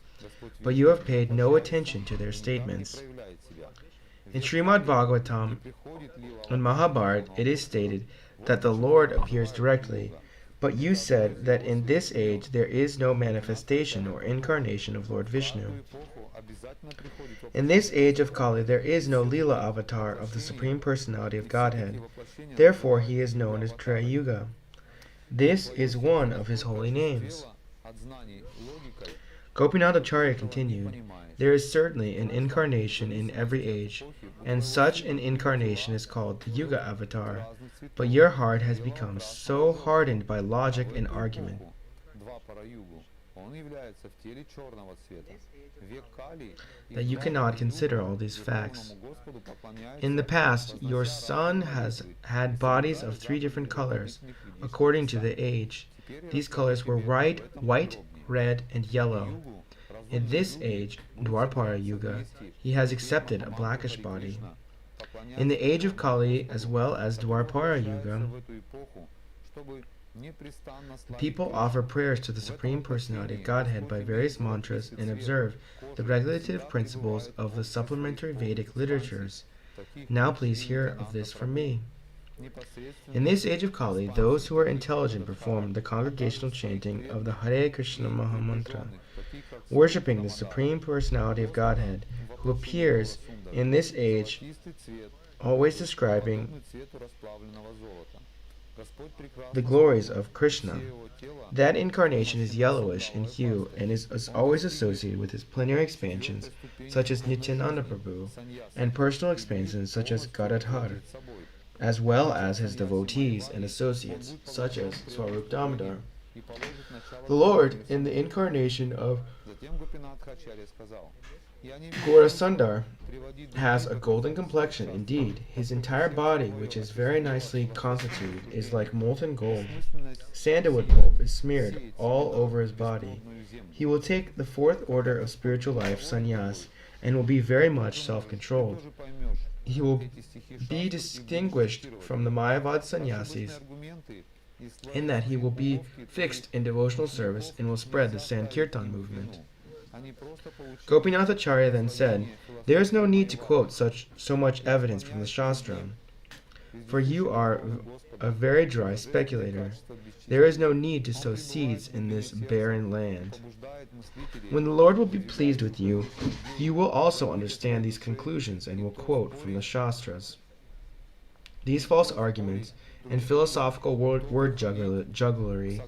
but you have paid no attention to their statements. In Srimad Bhagavatam and Mahabharata, it is stated that the Lord appears directly, but you said that in this age there is no manifestation or incarnation of Lord Vishnu. In this age of Kali, there is no Lila avatar of the Supreme Personality of Godhead. Therefore, he is known as Trayuga. This is one of his holy names." Gopinath Acharya continued, "There is certainly an incarnation in every age, and such an incarnation is called the Yuga avatar, but your heart has become so hardened by logic and argument that you cannot consider all these facts. In the past, your son has had bodies of 3 different colors, according to the age. These colors were white, red, and yellow. In this age, Dwapara Yuga, he has accepted a blackish body. In the age of Kali, as well as Dwapara Yuga, people offer prayers to the Supreme Personality of Godhead by various mantras and observe the regulative principles of the supplementary Vedic literatures. Now please hear of this from me. In this age of Kali, those who are intelligent perform the congregational chanting of the Hare Krishna Mahamantra, worshipping the Supreme Personality of Godhead, who appears in this age, always describing the glories of Krishna. That incarnation is yellowish in hue and is always associated with his plenary expansions, such as Nityananda Prabhu, and personal expansions such as Gadadhar, as well as his devotees and associates, such as Swarup Damodar. The Lord, in the incarnation of Gaurasundar, has a golden complexion. Indeed, his entire body, which is very nicely constituted, is like molten gold. Sandalwood pulp is smeared all over his body. He will take the 4th order of spiritual life, sannyas, and will be very much self-controlled. He will be distinguished from the Mayavad sannyasis in that he will be fixed in devotional service and will spread the Sankirtan movement. Gopinath Acharya then said, "There is no need to quote so much evidence from the Shastra, for you are a very dry speculator. There is no need to sow seeds in this barren land. When the Lord will be pleased with you, you will also understand these conclusions and will quote from the Shastras. These false arguments and philosophical word jugglery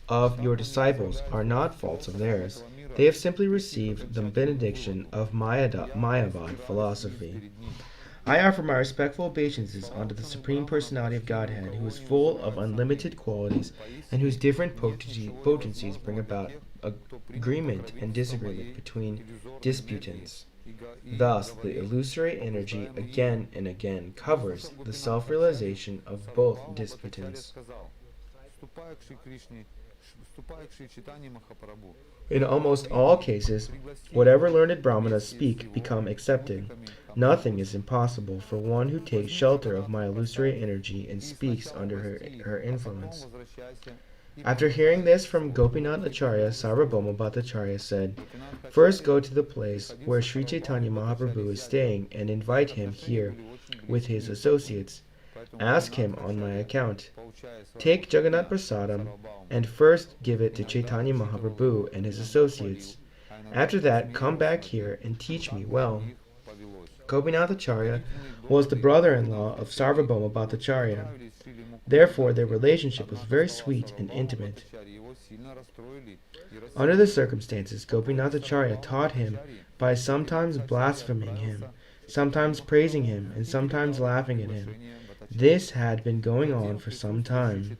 of your disciples are not faults of theirs. They have simply received the benediction of Mayavad philosophy. I offer my respectful obeisances unto the Supreme Personality of Godhead, who is full of unlimited qualities and whose different potencies bring about agreement and disagreement between disputants. Thus, the illusory energy again and again covers the self-realization of both disputants. In almost all cases, whatever learned brahmanas speak become accepted. Nothing is impossible for one who takes shelter of my illusory energy and speaks under her influence." After hearing this from Gopinath Acharya, Sarvabhauma Bhattacharya said, "First go to the place where Sri Caitanya Mahaprabhu is staying and invite him here with his associates. Ask him on my account. Take Jagannath Prasadam and first give it to Caitanya Mahaprabhu and his associates. After that, come back here and teach me well." Gopinath Acharya was the brother-in-law of Sarvabhauma Bhattacharya. Therefore, their relationship was very sweet and intimate. Under the circumstances, Gopinath Acharya taught him by sometimes blaspheming him, sometimes praising him, and sometimes laughing at him. This had been going on for some time.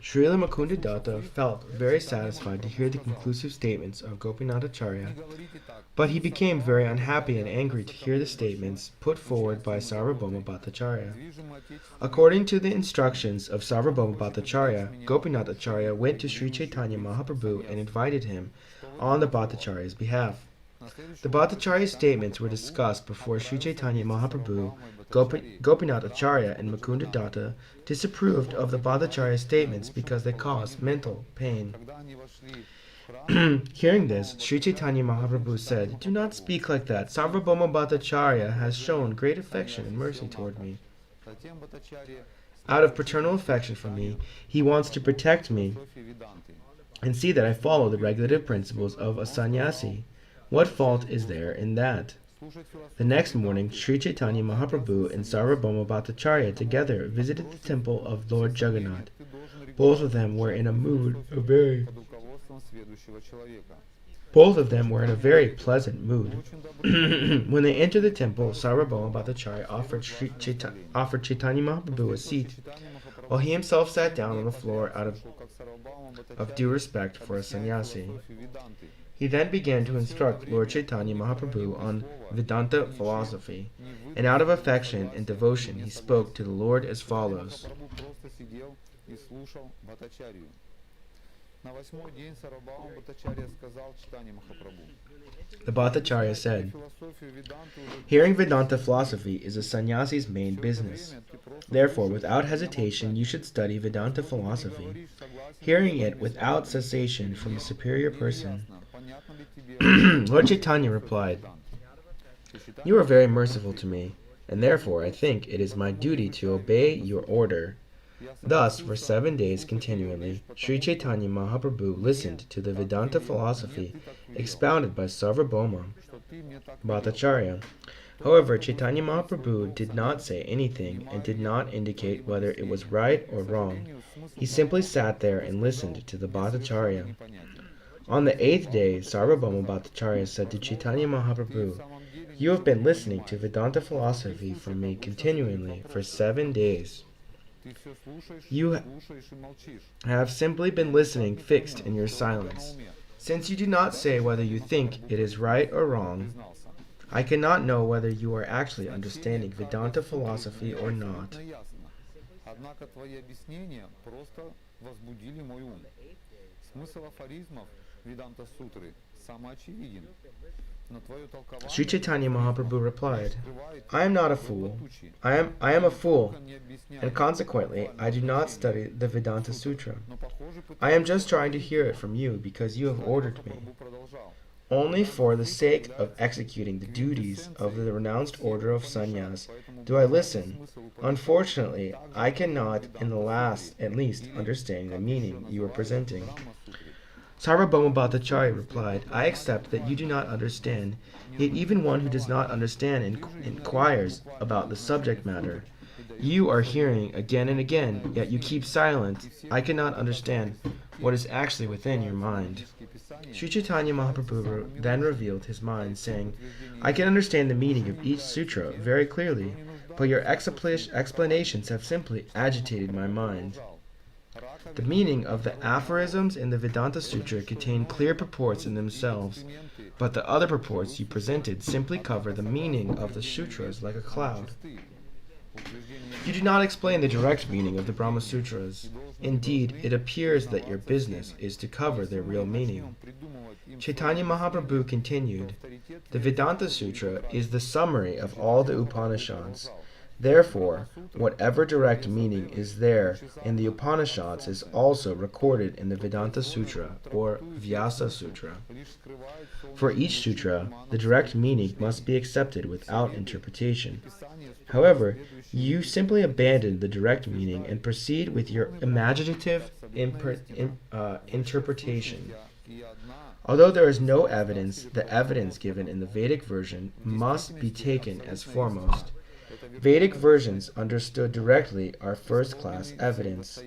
Srila Mukundadatta felt very satisfied to hear the conclusive statements of Gopinathacharya, but he became very unhappy and angry to hear the statements put forward by Sarvabhauma Bhattacharya. According to the instructions of Sarvabhauma Bhattacharya, Gopinathacharya went to Sri Chaitanya Mahaprabhu and invited him on the Bhattacharya's behalf. The Bhattacharya's statements were discussed before Sri Chaitanya Mahaprabhu. Gopinathacharya and Mukundadatta disapproved of the Bhattacharya's statements because they caused mental pain. Hearing this, Sri Chaitanya Mahaprabhu said, "Do not speak like that. Sarvabhauma Bhattacharya has shown great affection and mercy toward me. Out of paternal affection for me, he wants to protect me and see that I follow the regulative principles of a sannyasi. What fault is there in that?" The next morning, Sri Chaitanya Mahaprabhu and Sarvabhauma Bhattacharya together visited the temple of Lord Jagannath. Both of them were in a very pleasant mood. When they entered the temple, Sarvabhauma Bhattacharya offered Chaitanya Mahaprabhu a seat, while he himself sat down on the floor out of due respect for a sannyasi. He then began to instruct Lord Chaitanya Mahaprabhu on Vedanta philosophy, and out of affection and devotion he spoke to the Lord as follows. The Bhattacharya said, "Hearing Vedanta philosophy is a sannyasi's main business. Therefore, without hesitation, you should study Vedanta philosophy, hearing it without cessation from a superior person." Lord Chaitanya replied, "You are very merciful to me, and therefore I think it is my duty to obey your order." Thus, for 7 days continually, Sri Chaitanya Mahaprabhu listened to the Vedanta philosophy expounded by Sarvabhauma Bhattacharya. However, Chaitanya Mahaprabhu did not say anything and did not indicate whether it was right or wrong. He simply sat there and listened to the Bhattacharya. On the 8th day, Sarvabhauma Bhattacharya said to Chaitanya Mahaprabhu, "You have been listening to Vedanta philosophy from me continually for 7 days. You have simply been listening fixed in your silence. Since you do not say whether you think it is right or wrong, I cannot know whether you are actually understanding Vedanta philosophy or not." Sri Chaitanya Mahaprabhu replied, "I am not a fool. I am a fool, and consequently I do not study the Vedanta Sutra. I am just trying to hear it from you because you have ordered me. Only for the sake of executing the duties of the renounced order of sannyas do I listen. Unfortunately, I cannot, in the last at least, understand the meaning you are presenting." Sarvabhauma Bhattacharya replied, "I accept that you do not understand, yet even one who does not understand inquires about the subject matter. You are hearing again and again, yet you keep silent. I cannot understand what is actually within your mind." Sri Chaitanya Mahaprabhu then revealed his mind, saying, "I can understand the meaning of each sutra very clearly, but your explanations have simply agitated my mind. The meaning of the aphorisms in the Vedanta Sutra contain clear purports in themselves, but the other purports you presented simply cover the meaning of the sutras like a cloud. You do not explain the direct meaning of the Brahma Sutras. Indeed, it appears that your business is to cover their real meaning." Chaitanya Mahaprabhu continued, "The Vedanta Sutra is the summary of all the Upanishads. Therefore, whatever direct meaning is there in the Upanishads is also recorded in the Vedanta Sutra or Vyasa Sutra. For each sutra, the direct meaning must be accepted without interpretation. However, you simply abandon the direct meaning and proceed with your imaginative interpretation. Although there is no evidence, the evidence given in the Vedic version must be taken as foremost. Vedic versions understood directly are first-class evidence."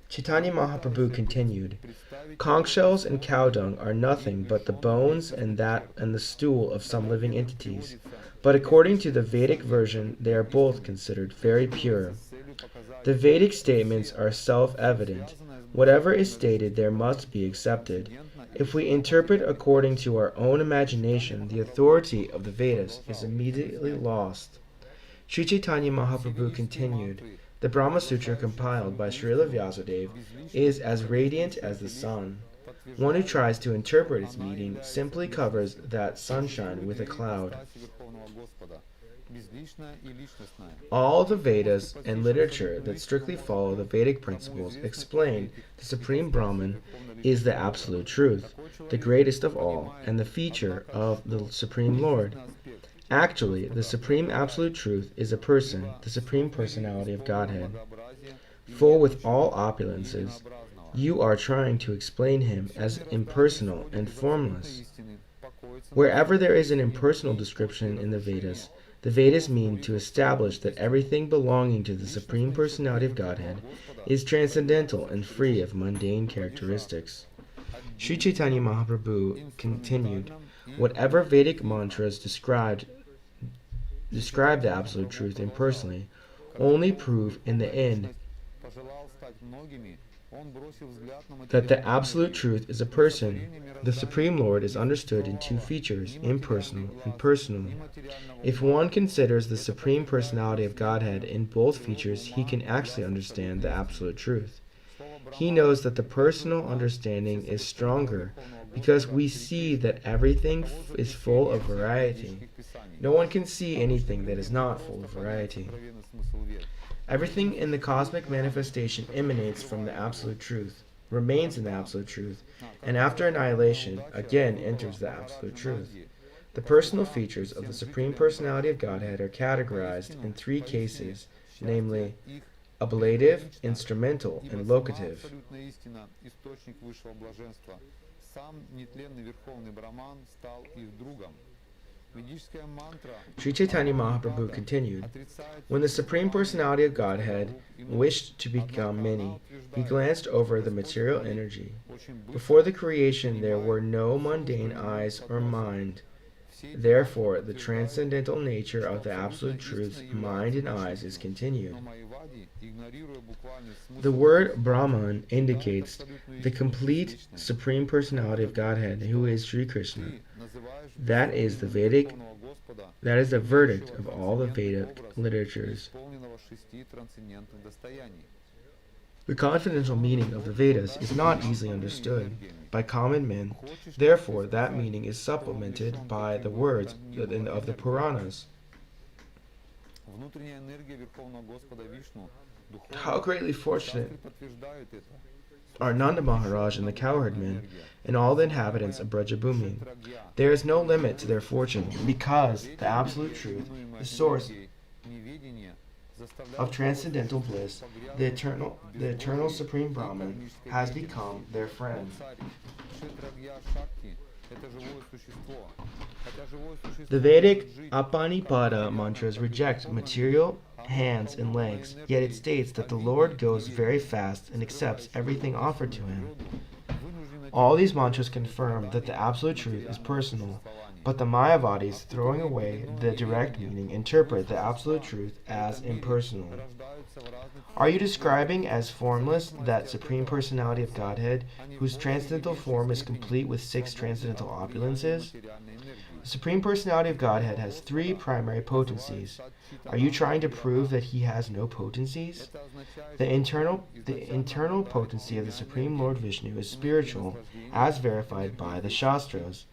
Chaitanya Mahaprabhu continued, "Conch shells and cow dung are nothing but the bones and the stool of some living entities, but according to the Vedic version they are both considered very pure. The Vedic statements are self-evident. Whatever is stated there must be accepted. If we interpret according to our own imagination, the authority of the Vedas is immediately lost. Sri Caitanya Mahaprabhu continued, the Brahma Sutra compiled by Srila Vyasadeva is as radiant as the sun. One who tries to interpret its meaning simply covers that sunshine with a cloud. All the Vedas and literature that strictly follow the Vedic principles explain the Supreme Brahman is the Absolute Truth, the greatest of all, and the feature of the Supreme Lord. Actually, the Supreme Absolute Truth is a person, the Supreme Personality of Godhead. Full with all opulences, you are trying to explain him as impersonal and formless. Wherever there is an impersonal description in the Vedas mean to establish that everything belonging to the Supreme Personality of Godhead is transcendental and free of mundane characteristics. Sri Caitanya Mahaprabhu continued, whatever Vedic mantras describe the Absolute Truth impersonally only prove in the end that the Absolute Truth is a person. The Supreme Lord is understood in two features, impersonal and personal. If one considers the Supreme Personality of Godhead in both features, he can actually understand the Absolute Truth. He knows that the personal understanding is stronger because we see that everything is full of variety. No one can see anything that is not full of variety. Everything in the cosmic manifestation emanates from the Absolute Truth, remains in the Absolute Truth, and after annihilation, again enters the Absolute Truth. The personal features of the Supreme Personality of Godhead are categorized in three cases, namely, ablative, instrumental, and locative. Sri Caitanya Mahaprabhu continued, when the Supreme Personality of Godhead wished to become many, he glanced over the material energy. Before the creation there were no mundane eyes or mind. Therefore, the transcendental nature of the Absolute Truth's mind and eyes is continued. The word Brahman indicates the complete Supreme Personality of Godhead, who is Sri Krishna. That is the verdict of all the Vedic literatures. The confidential meaning of the Vedas is not easily understood by common men. Therefore, that meaning is supplemented by the words of the Puranas. How greatly fortunate are Nanda Maharaj and the cowherdmen and all the inhabitants of Brajabhumi. There is no limit to their fortune because the Absolute Truth, the source of transcendental bliss, the eternal Supreme Brahman, has become their friend. The Vedic Apanipada mantras reject material hands and legs, yet it states that the Lord goes very fast and accepts everything offered to him. All these mantras confirm that the Absolute Truth is personal, but the Mayavadis, throwing away the direct meaning, interpret the Absolute Truth as impersonal. Are you describing as formless that Supreme Personality of Godhead, whose transcendental form is complete with 6 transcendental opulences? The Supreme Personality of Godhead has 3 primary potencies. Are you trying to prove that he has no potencies? The internal potency of the Supreme Lord Vishnu is spiritual, as verified by the Shastras.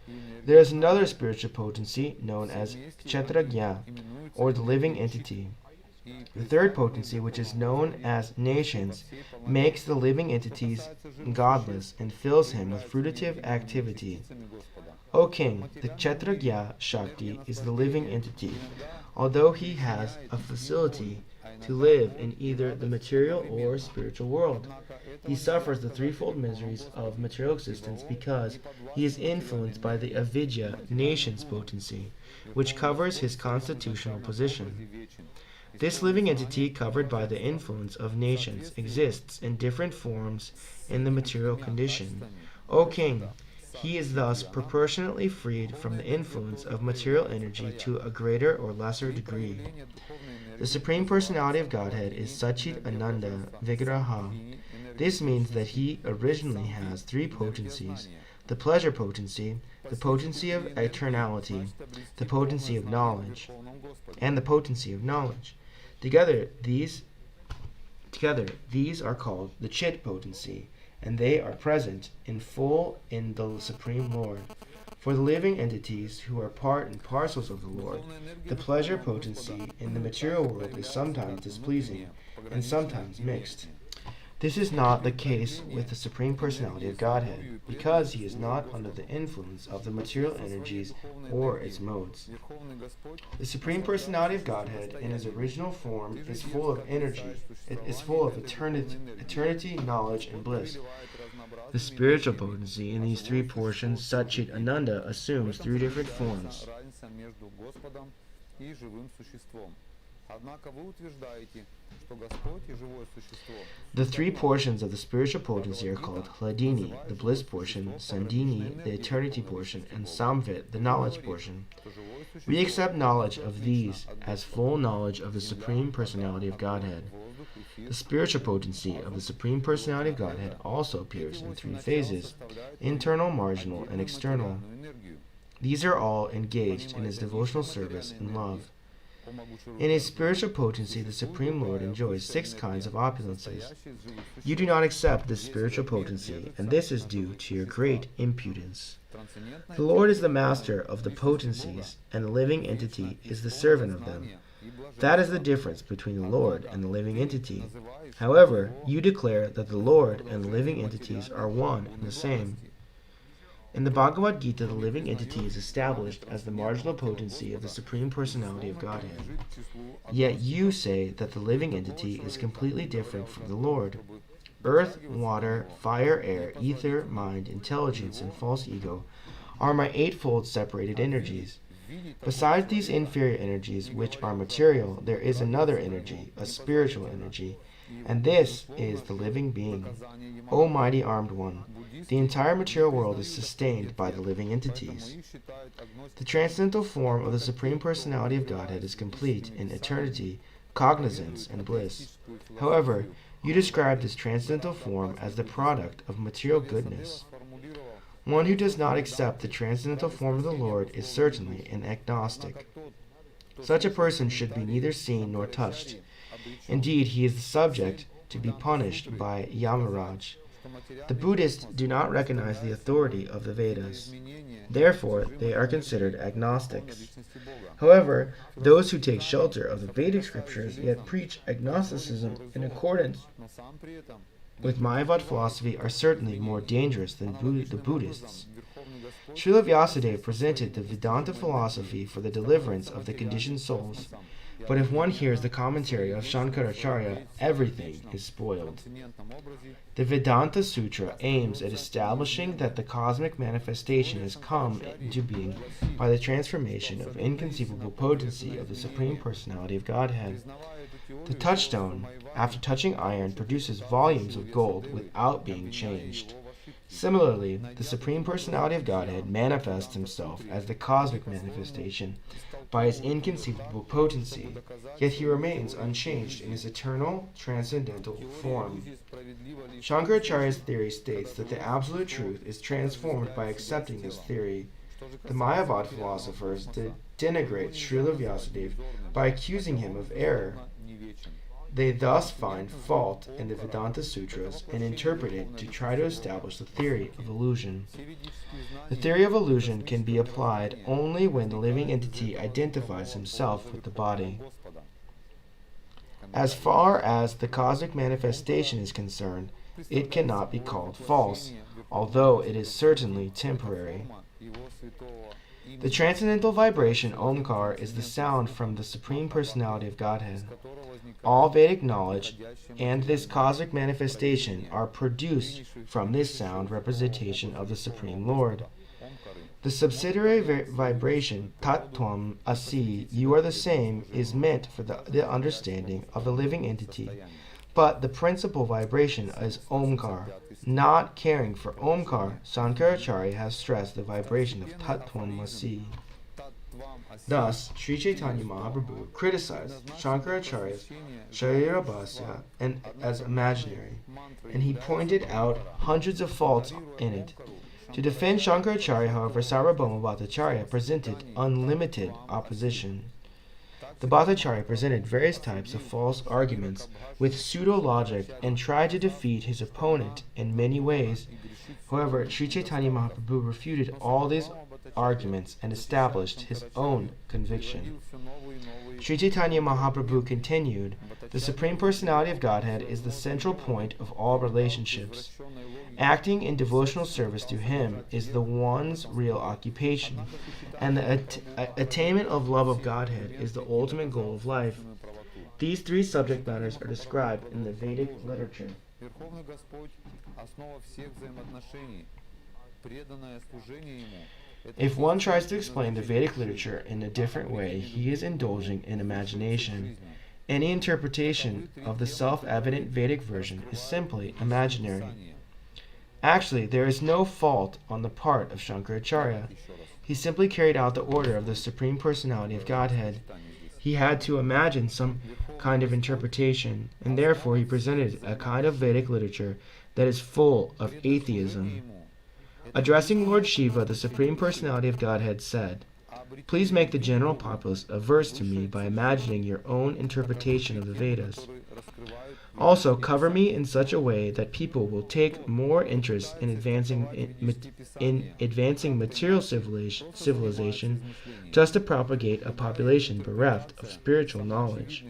There is another spiritual potency known as Kshetrajna, or the living entity. The third potency, which is known as nations, makes the living entities godless and fills him with fruitive activity. O king, the Kshetrajna Shakti is the living entity, although he has a facility to live in either the material or spiritual world. He suffers the threefold miseries of material existence because he is influenced by the avidya, nation's potency, which covers his constitutional position. This living entity, covered by the influence of nations, exists in different forms in the material condition. O king, He is thus proportionately freed from the influence of material energy to a greater or lesser degree. The Supreme Personality of Godhead is Satchit Ananda Vigraha. This means that he originally has three potencies: the pleasure potency, the potency of eternality, the potency of knowledge, and the potency of knowledge. Together, these are called the Chit potency, and they are present in full in the Supreme Lord. For the living entities who are part and parcels of the Lord, the pleasure potency in the material world is sometimes displeasing and sometimes mixed. This is not the case with the Supreme Personality of Godhead, because he is not under the influence of the material energies or its modes. The Supreme Personality of Godhead, in his original form, is full of energy. It is full of eternity, knowledge, and bliss. The spiritual potency in these three portions, Satchit Ananda, assumes three different forms. The three portions of the spiritual potency are called Hladini, the bliss portion, Sandini, the eternity portion, and Samvit, the knowledge portion. We accept knowledge of these as full knowledge of the Supreme Personality of Godhead. The spiritual potency of the Supreme Personality of Godhead also appears in three phases: internal, marginal, and external. These are all engaged in his devotional service and love. In his spiritual potency, the Supreme Lord enjoys 6 kinds of opulences. You do not accept this spiritual potency, and this is due to your great impudence. The Lord is the master of the potencies, and the living entity is the servant of them. That is the difference between the Lord and the living entity. However, you declare that the Lord and the living entities are one and the same. In the Bhagavad Gita, the living entity is established as the marginal potency of the Supreme Personality of Godhead. Yet you say that the living entity is completely different from the Lord. Earth, water, fire, air, ether, mind, intelligence, and false ego are my eightfold separated energies. Besides these inferior energies, which are material, there is another energy, a spiritual energy, and this is the living being. O mighty armed one, the entire material world is sustained by the living entities. The transcendental form of the Supreme Personality of Godhead is complete in eternity, cognizance, and bliss. However, you describe this transcendental form as the product of material goodness. One who does not accept the transcendental form of the Lord is certainly an agnostic. Such a person should be neither seen nor touched. Indeed, he is the subject to be punished by Yamaraj. The Buddhists do not recognize the authority of the Vedas. Therefore, they are considered agnostics. However, those who take shelter of the Vedic scriptures yet preach agnosticism in accordance with Mayavad philosophy are certainly more dangerous than the Buddhists. Srila Vyasadeva presented the Vedanta philosophy for the deliverance of the conditioned souls, but if one hears the commentary of Shankaracharya, everything is spoiled. The Vedanta Sutra aims at establishing that the cosmic manifestation has come into being by the transformation of inconceivable potency of the Supreme Personality of Godhead. The touchstone, after touching iron, produces volumes of gold without being changed. Similarly, the Supreme Personality of Godhead manifests himself as the cosmic manifestation by his inconceivable potency, yet he remains unchanged in his eternal, transcendental form. Shankaracharya's theory states that the absolute truth is transformed by accepting this theory. The Mayavad philosophers denigrate Srila Vyasadeva by accusing him of error. They thus find fault in the Vedanta Sutras and interpret it to try to establish the theory of illusion. The theory of illusion can be applied only when the living entity identifies himself with the body. As far as the cosmic manifestation is concerned, it cannot be called false, although it is certainly temporary. The transcendental vibration Omkar is the sound from the Supreme Personality of Godhead. All Vedic knowledge and this cosmic manifestation are produced from this sound representation of the Supreme Lord. The subsidiary vibration Tat Tvam Asi, you are the same, is meant for the understanding of the living entity, But the principal vibration is Omkar. Not caring for Omkar, Shankaracharya has stressed the vibration of Tattvamasi. Thus, Sri Chaitanya Mahaprabhu criticized Shankaracharya's Sharirabhasya and as imaginary, and he pointed out hundreds of faults in it. To defend Shankaracharya, however, Sarvabhauma Bhattacharya presented unlimited opposition. The Bhattacharya presented various types of false arguments with pseudo-logic and tried to defeat his opponent in many ways. However, Sri Chaitanya Mahaprabhu refuted all these arguments and established his own conviction. Sri Chaitanya Mahaprabhu continued, "The Supreme Personality of Godhead is the central point of all relationships. Acting in devotional service to Him is the one's real occupation, and the attainment of love of Godhead is the ultimate goal of life. These three subject matters are described in the Vedic literature. If one tries to explain the Vedic literature in a different way, he is indulging in imagination. Any interpretation of the self-evident Vedic version is simply imaginary. Actually, there is no fault on the part of Shankaracharya. He simply carried out the order of the Supreme Personality of Godhead. He had to imagine some kind of interpretation, and therefore he presented a kind of Vedic literature that is full of atheism." Addressing Lord Shiva, the Supreme Personality of Godhead said, "Please make the general populace averse to me by imagining your own interpretation of the Vedas. Also, cover me in such a way that people will take more interest in advancing material civilization just to propagate a population bereft of spiritual knowledge."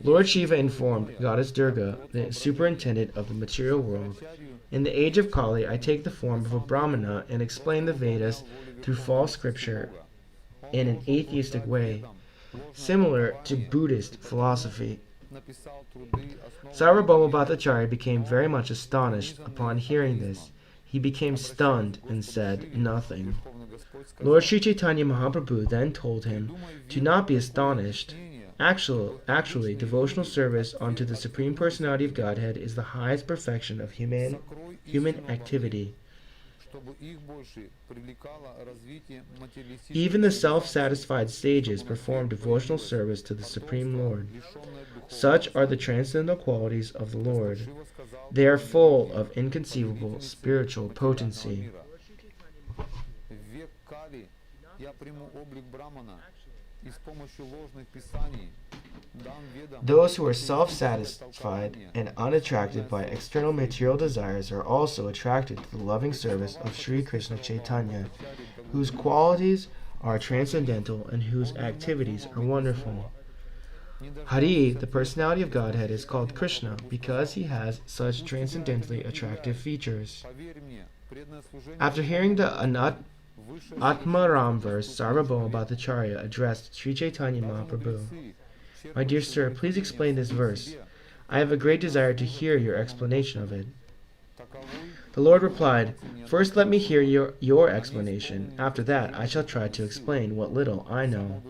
Lord Shiva informed Goddess Durga, the superintendent of the material world, "In the age of Kali, I take the form of a Brahmana and explain the Vedas through false scripture in an atheistic way, similar to Buddhist philosophy." Sarvabhauma Bhattacharya became very much astonished upon hearing this. He became stunned and said nothing. Lord Sri Chaitanya Mahaprabhu then told him to not be astonished. Actually, devotional service unto the Supreme Personality of Godhead is the highest perfection of human activity. Even the self-satisfied sages perform devotional service to the Supreme Lord. Such are the transcendental qualities of the Lord. They are full of inconceivable spiritual potency. Those who are self-satisfied and unattracted by external material desires are also attracted to the loving service of Sri Krishna Chaitanya, whose qualities are transcendental and whose activities are wonderful. Hari, the personality of Godhead, is called Krishna because he has such transcendently attractive features. After hearing the Atmaram verse, Sarvabhauma Bhattacharya addressed Sri Chaitanya Mahaprabhu. "My dear sir, please explain this verse. I have a great desire to hear your explanation of it." The Lord replied, "First let me hear your explanation. After that I shall try to explain what little I know."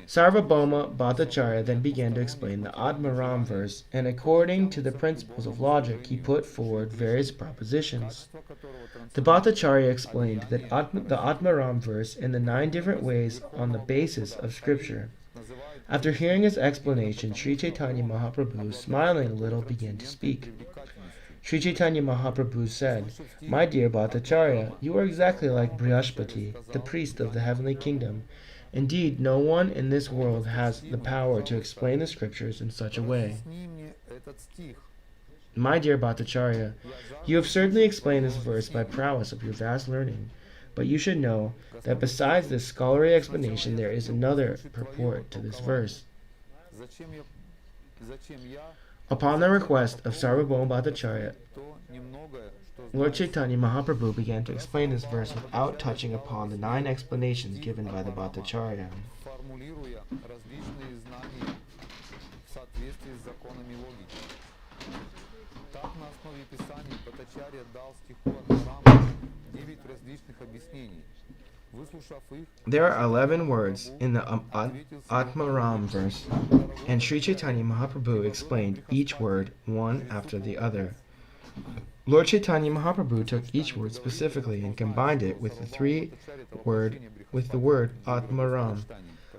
Sarvabhauma Bhattacharya then began to explain the Atmaram verse, and according to the principles of logic he put forward various propositions. The Bhattacharya explained that the Atmaram verse in the 9 different ways on the basis of scripture. After hearing his explanation, Sri Chaitanya Mahaprabhu, smiling a little, began to speak. Sri Chaitanya Mahaprabhu said, "My dear Bhattacharya, you are exactly like Brihaspati, the priest of the heavenly kingdom. Indeed, no one in this world has the power to explain the scriptures in such a way." My dear Bhattacharya, you have certainly explained this verse by prowess of your vast learning, but you should know that besides this scholarly explanation there is another purport to this verse. Upon the request of Sarvabhauma Bhattacharya, Lord Chaitanya Mahaprabhu began to explain this verse without touching upon the 9 explanations given by the Bhattacharya. Выслушав их, There are 11 words in the Atmaram verse, and Sri Chaitanya Mahaprabhu explained each word one after the other. Lord Chaitanya Mahaprabhu took each word specifically and combined it with the word Atmaram.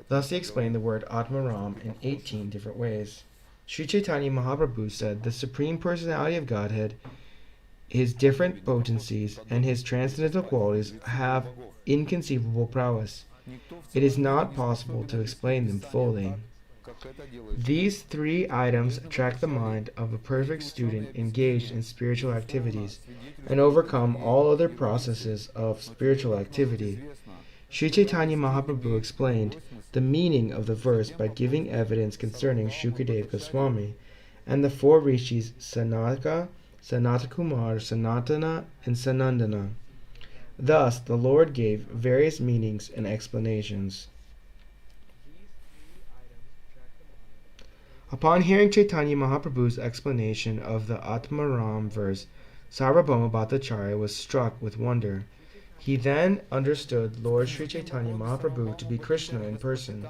Thus he explained the word Atmaram in 18 different ways. Sri Chaitanya Mahaprabhu said the Supreme Personality of Godhead, his different potencies, and his transcendental qualities have inconceivable prowess. It is not possible to explain them fully. These three items attract the mind of a perfect student engaged in spiritual activities and overcome all other processes of spiritual activity. Sri Chaitanya Mahaprabhu explained the meaning of the verse by giving evidence concerning Shukadeva Goswami and the four rishis Sanaka, Sanatakumar, Sanatana, and Sanandana. Thus, the Lord gave various meanings and explanations. Upon hearing Chaitanya Mahaprabhu's explanation of the Atmaram verse, Sarvabhauma Bhattacharya was struck with wonder. He then understood Lord Sri Chaitanya Mahaprabhu to be Krishna in person,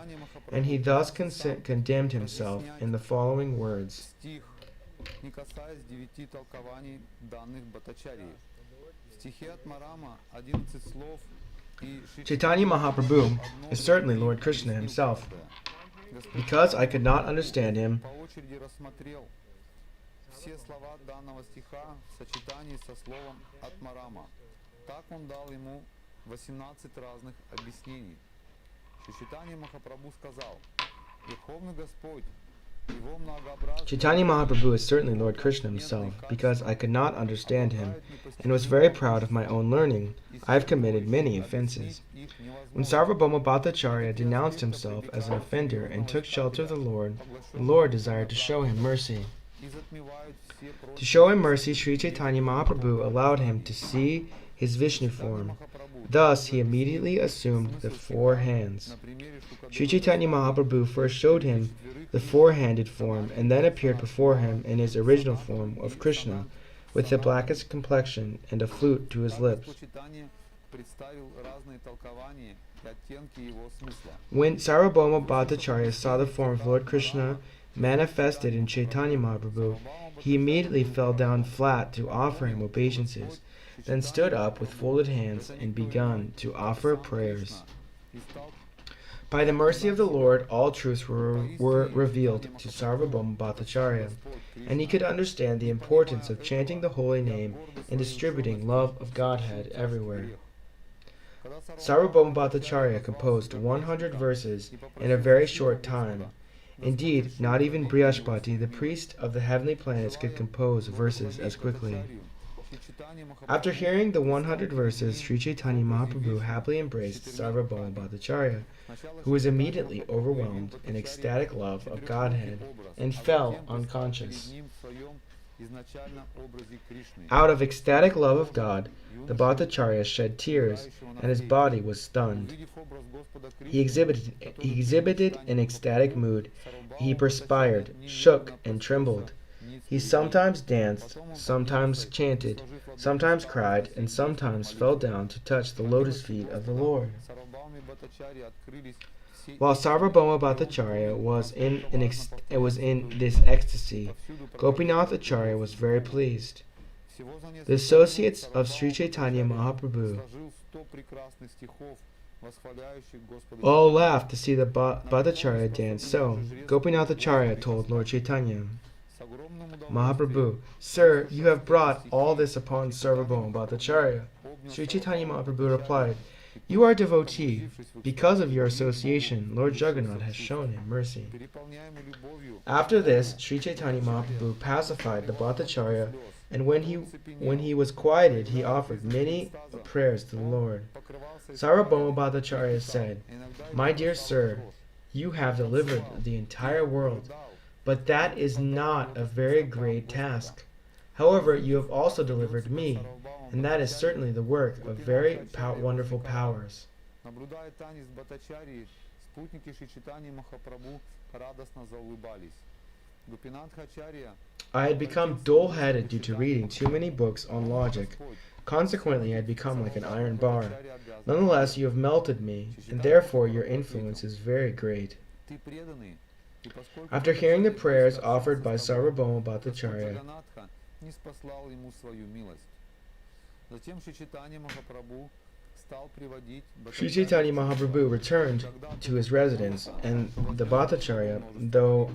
and he thus condemned himself in the following words. не касаясь 9 толкований данных Бхаттачарьи. В стихе Атмарама 11 слов и Chaitanya Mahaprabhu is certainly Lord Krishna himself. Because I could not understand him, по очереди рассмотрел все слова данного стиха в сочетании со словом Атмарама. Так он дал ему 18 разных объяснений. Чайтанья Махапрабху сказал: Верховный Господь, его многообразие Chaitanya Mahaprabhu is certainly Lord Krishna himself. Because I could not understand him and was very proud of my own learning, I have committed many offenses. When Sarvabhauma Bhattacharya denounced himself as an offender and took shelter of the Lord desired to show him mercy. To show him mercy, Sri Chaitanya Mahaprabhu allowed him to see his Vishnu form. Thus, he immediately assumed the four hands. Sri Chaitanya Mahaprabhu first showed him the four-handed form and then appeared before him in his original form of Krishna, with the blackest complexion and a flute to his lips. When Sarvabhauma Bhattacharya saw the form of Lord Krishna manifested in Chaitanya Mahaprabhu, he immediately fell down flat to offer him obeisances, then stood up with folded hands and began to offer prayers. By the mercy of the Lord, all truths were revealed to Sarvabhauma Bhattacharya, and he could understand the importance of chanting the holy name and distributing love of Godhead everywhere. Sarvabhauma Bhattacharya composed 100 verses in a very short time. Indeed, not even Brihaspati, the priest of the heavenly planets, could compose verses as quickly. After hearing the 100 verses, Sri Chaitanya Mahaprabhu happily embraced Sarvabhauma Bhattacharya, who was immediately overwhelmed in ecstatic love of Godhead and fell unconscious. Out of ecstatic love of God, the Bhattacharya shed tears, and his body was stunned. He exhibited an ecstatic mood. He perspired, shook, and trembled. He sometimes danced, sometimes chanted, sometimes cried, and sometimes fell down to touch the lotus feet of the Lord. While Sarvabhauma Bhattacharya was in this ecstasy, Gopinath Acharya was very pleased. The associates of Sri Chaitanya Mahaprabhu all laughed to see the Bhattacharya dance, so Gopinath Acharya told Lord Chaitanya Mahaprabhu, "Sir, you have brought all this upon Sarvabhauma Bhattacharya." Sri Chaitanya Mahaprabhu replied, "You are a devotee. Because of your association, Lord Jagannath has shown him mercy." After this, Sri Chaitanya Mahaprabhu pacified the Bhattacharya, and when he was quieted, he offered many prayers to the Lord. Sarvabhauma Bhattacharya said, "My dear sir, you have delivered the entire world, but that is not a very great task. However, you have also delivered me, and that is certainly the work of very wonderful powers." I had become dull-headed due to reading too many books on logic. Consequently, I had become like an iron bar. Nonetheless, you have melted me, and therefore your influence is very great. After hearing the prayers offered by Sarvabhauma Bhattacharya, Sri Chaitanya Mahaprabhu returned to his residence, and the Bhattacharya, though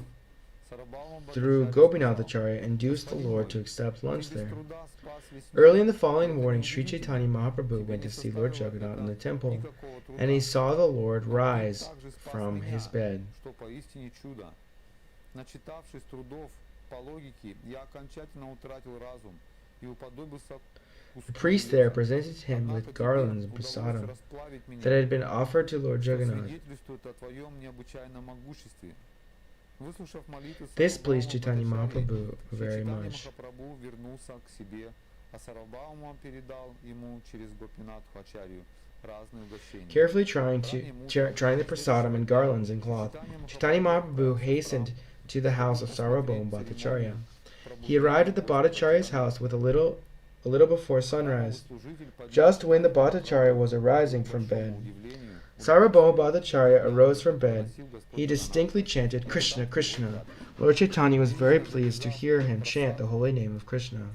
through Gopinathacharya, induced the Lord to accept lunch there. Early in the following morning, Sri Chaitanya Mahaprabhu went to see Lord Jagannath in the temple, and he saw the Lord rise from his bed. The priest there presented him with garlands and prasadam that had been offered to Lord Jagannath. This pleased Chaitanya Mahaprabhu very much. Carefully trying the prasadam and garlands and cloth, Chaitanya Mahaprabhu hastened to the house of Sarvabhauma Bhattacharya. He arrived at the Bhattacharya's house with a little before sunrise, just when the Bhattacharya was arising from bed. Sarvabhauma Bhattacharya arose from bed. He distinctly chanted, "Krishna, Krishna." Lord Chaitanya was very pleased to hear him chant the holy name of Krishna.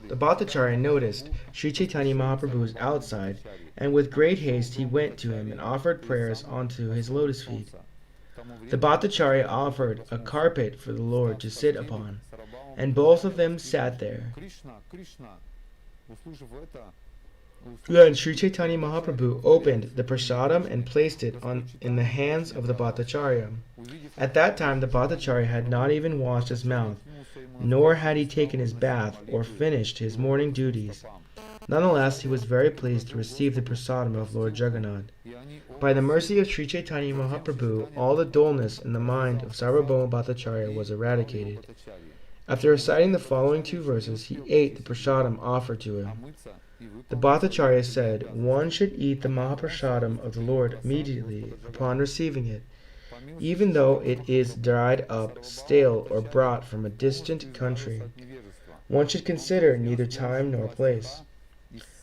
The Bhattacharya noticed Sri Chaitanya Mahaprabhu was outside, and with great haste he went to him and offered prayers onto his lotus feet. The Bhattacharya offered a carpet for the Lord to sit upon, and both of them sat there. Then Sri Chaitanya Mahaprabhu opened the prasadam and placed it in the hands of the Bhattacharya. At that time the Bhattacharya had not even washed his mouth, nor had he taken his bath or finished his morning duties. Nonetheless, he was very pleased to receive the prasadam of Lord Jagannath. By the mercy of Sri Chaitanya Mahaprabhu, all the dullness in the mind of Sarvabhauma Bhattacharya was eradicated. After reciting the following two verses, he ate the prasadam offered to him. The Bhattacharya said, "One should eat the Mahaprasadam of the Lord immediately upon receiving it, even though it is dried up, stale, or brought from a distant country. One should consider neither time nor place.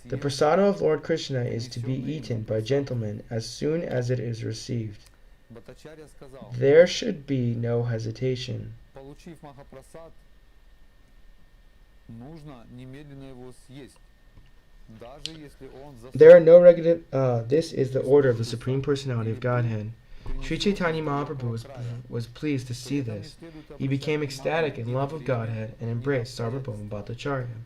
The prasadam of Lord Krishna is to be eaten by gentlemen as soon as it is received. There should be no hesitation. There are no regular. This is the order of the Supreme Personality of Godhead." Sri Chaitanya Mahaprabhu was pleased to see this. He became ecstatic in love of Godhead and embraced Sarvabhauma Bhattacharya.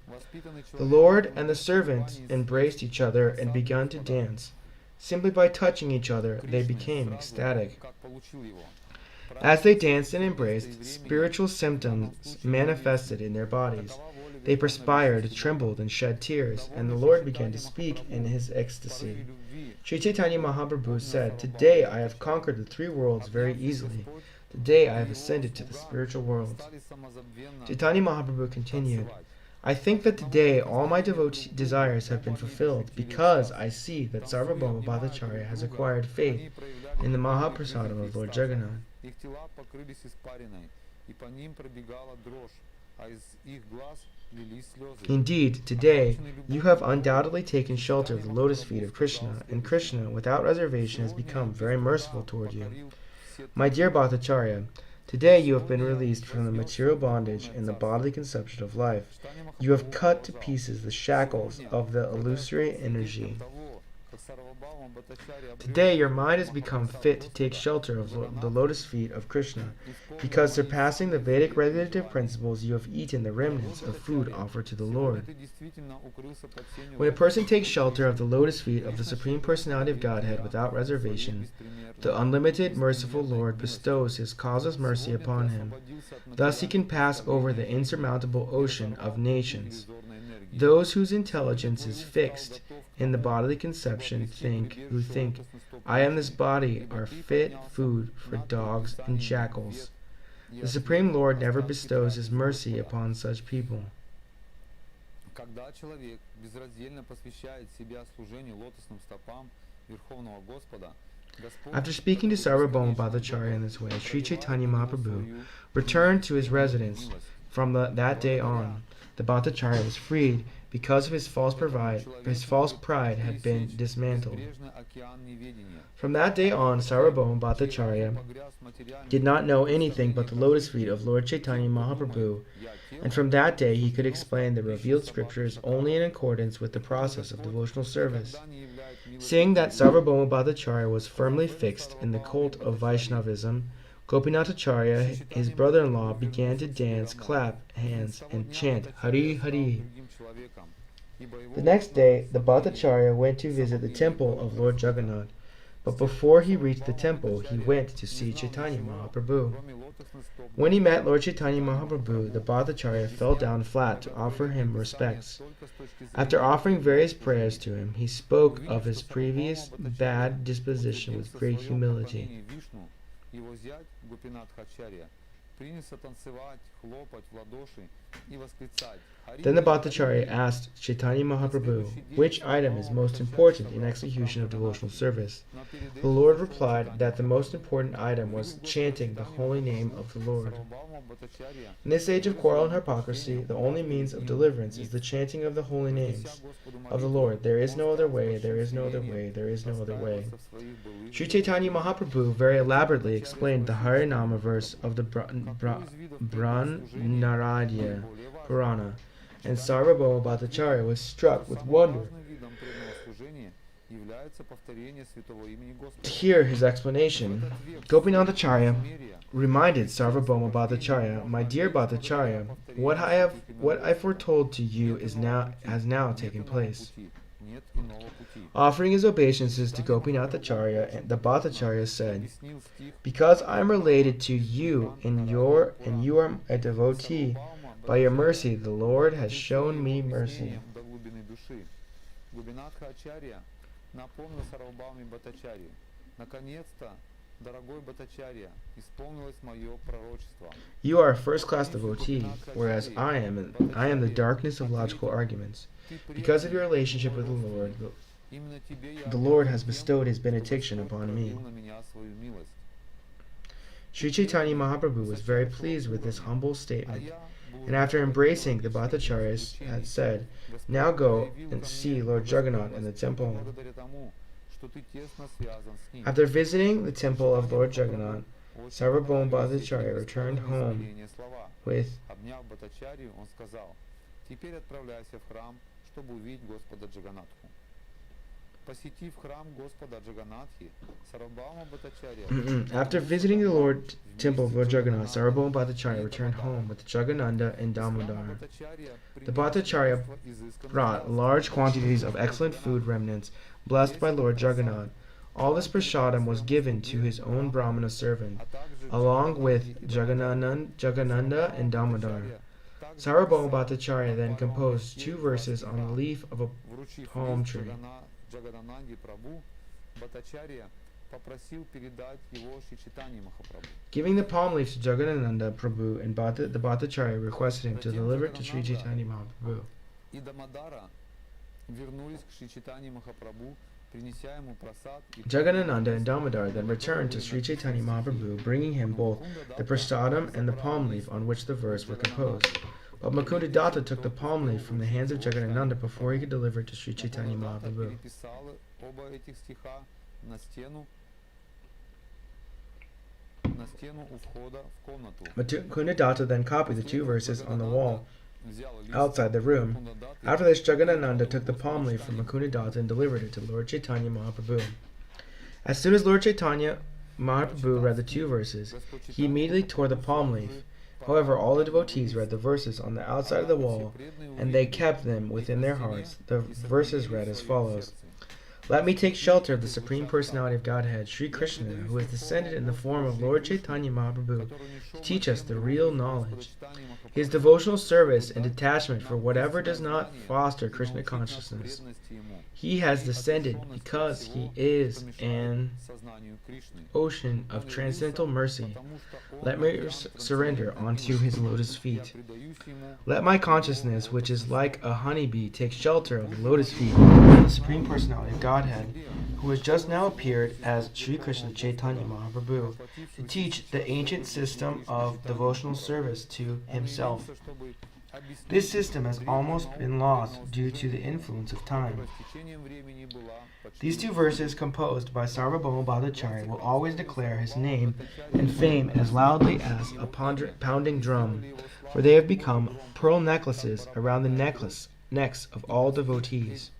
The Lord and the servant embraced each other and began to dance. Simply by touching each other, they became ecstatic. As they danced and embraced, spiritual symptoms manifested in their bodies. They perspired, trembled, and shed tears, and the Lord began to speak in his ecstasy. Sri Chaitanya Mahaprabhu said, "Today I have conquered the three worlds very easily. Today I have ascended to the spiritual world." Chaitanya Mahaprabhu continued, "I think that today all my devotee desires have been fulfilled, because I see that Sarvabhauma Bhattacharya has acquired faith in the Mahaprasadam of Lord Jagannath. Indeed, today you have undoubtedly taken shelter of the lotus feet of Krishna, and Krishna, without reservation, has become very merciful toward you. My dear Bhattacharya, today you have been released from the material bondage and the bodily conception of life. You have cut to pieces the shackles of the illusory energy. Today your mind has become fit to take shelter of the lotus feet of Krishna, because surpassing the Vedic regulative principles, you have eaten the remnants of food offered to the Lord. When a person takes shelter of the lotus feet of the Supreme Personality of Godhead without reservation, the unlimited merciful Lord bestows his causeless mercy upon him. Thus he can pass over the insurmountable ocean of nations. Those whose intelligence is fixed in the bodily conception who think, "I am this body," are fit food for dogs and jackals. The Supreme Lord never bestows his mercy upon such people. After speaking to Sarvabhauma Bhattacharya in this way, Sri Chaitanya Mahaprabhu returned to his residence, From that day on, the Bhattacharya was freed because of his false pride had been dismantled. From that day on, Sarvabhauma Bhattacharya did not know anything but the lotus feet of Lord Chaitanya Mahaprabhu, and from that day he could explain the revealed scriptures only in accordance with the process of devotional service. Seeing that Sarvabhauma Bhattacharya was firmly fixed in the cult of Vaishnavism, Gopinathacharya, his brother-in-law, began to dance, clap hands, and chant Hari Hari. The next day, the Bhattacharya went to visit the temple of Lord Jagannath, but before he reached the temple, he went to see Chaitanya Mahaprabhu. When he met Lord Chaitanya Mahaprabhu, the Bhattacharya fell down flat to offer him respects. After offering various prayers to him, he spoke of his previous bad disposition with great humility. Then the Bhattacharya asked Chaitanya Mahaprabhu, which item is most important in execution of devotional service? The Lord replied that the most important item was chanting the holy name of the Lord. In this age of quarrel and hypocrisy, the only means of deliverance is the chanting of the holy names of the Lord. There is no other way, there is no other way, there is no other way. Sri Chaitanya Mahaprabhu very elaborately explained the Harinama verse of the Brahmanaradiya Purana, and Sarvabhauma Bhattacharya was struck with wonder to hear his explanation. Gopinathacharya reminded Sarvabhauma Bhattacharya, "My dear Bhattacharya, what I foretold to you has now taken place." Offering his obeisances to Gopinathacharya, the Bhattacharya said, "Because I am related to you and you are a devotee, by your mercy the Lord has shown me mercy." You are a first-class devotee, whereas I am the darkness of logical arguments. Because of your relationship with the Lord has bestowed his benediction upon me. Sri Chaitanya Mahaprabhu was very pleased with this humble statement, and after embracing the Bhattacharya had said, "Now go and see Lord Jagannath in the temple." After visiting the temple of Lord Jagannath, Sarvabhauma Bhattacharya returned home with After visiting the temple of Lord Jagannath, Sarvabhauma Bhattacharya returned home with Jagannanda and Damodar. The Bhattacharya brought large quantities of excellent food remnants blessed by Lord Jagannath. All this prasadam was given to his own Brahmana servant, along with Jagannanda and Damodar. Sarvabhauma Bhattacharya then composed 2 verses on the leaf of a palm tree. Giving the palm leaf to Jagannanda Prabhu, and the Bhattacharya requested him to deliver it to Sri Chaitanya Mahaprabhu. Jagannanda and Damodar then returned to Sri Chaitanya Mahaprabhu, bringing him both the prasadam and the palm leaf on which the verse were composed. But Mukundadatta took the palm leaf from the hands of Jagannanda before he could deliver it to Sri Chaitanya Mahaprabhu. Mukundadatta then copied the 2 verses on the wall outside the room. After this, Jagannanda took the palm leaf from Mukundadatta and delivered it to Lord Chaitanya Mahaprabhu. As soon as Lord Chaitanya Mahaprabhu read the 2 verses, he immediately tore the palm leaf. However, all the devotees read the verses on the outside of the wall, and they kept them within their hearts. The verses read as follows: "Let me take shelter of the Supreme Personality of Godhead, Sri Krishna, who has descended in the form of Lord Chaitanya Mahaprabhu to teach us the real knowledge. His devotional service and detachment for whatever does not foster Krishna consciousness. He has descended because he is an ocean of transcendental mercy. Let me surrender onto his lotus feet. Let my consciousness, which is like a honeybee, take shelter of the lotus feet of the Supreme Personality of Godhead, who has just now appeared as Sri Krishna Chaitanya Mahaprabhu to teach the ancient system of devotional service to himself. This system has almost been lost due to the influence of time. These two verses composed by Sarvabhauma Bhattacharya will always declare his name and fame as loudly as a pounding drum, for they have become pearl necklaces around the necks of all devotees.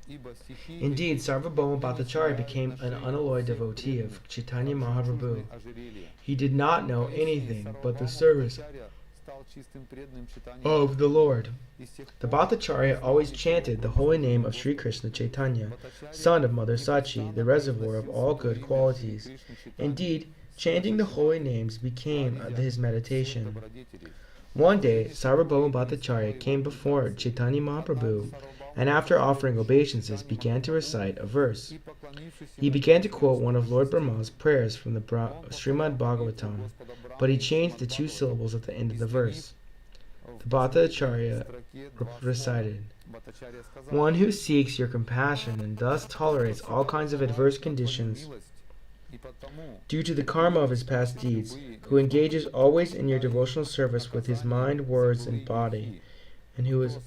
Indeed, Sarvabhauma Bhattacharya became an unalloyed devotee of Chaitanya Mahaprabhu. He did not know anything but the service of the Lord. The Bhattacharya always chanted the holy name of Sri Krishna Chaitanya, son of Mother Sachi, the reservoir of all good qualities. Indeed, chanting the holy names became his meditation. One day, Sarvabhauma Bhattacharya came before Chaitanya Mahaprabhu, and after offering obeisances, began to recite a verse. He began to quote one of Lord Brahma's prayers from the Srimad Bhagavatam, but he changed the two syllables at the end of the verse. The Bhattacharya recited, "One who seeks your compassion and thus tolerates all kinds of adverse conditions due to the karma of his past deeds, who engages always in your devotional service with his mind, words, and body, and who is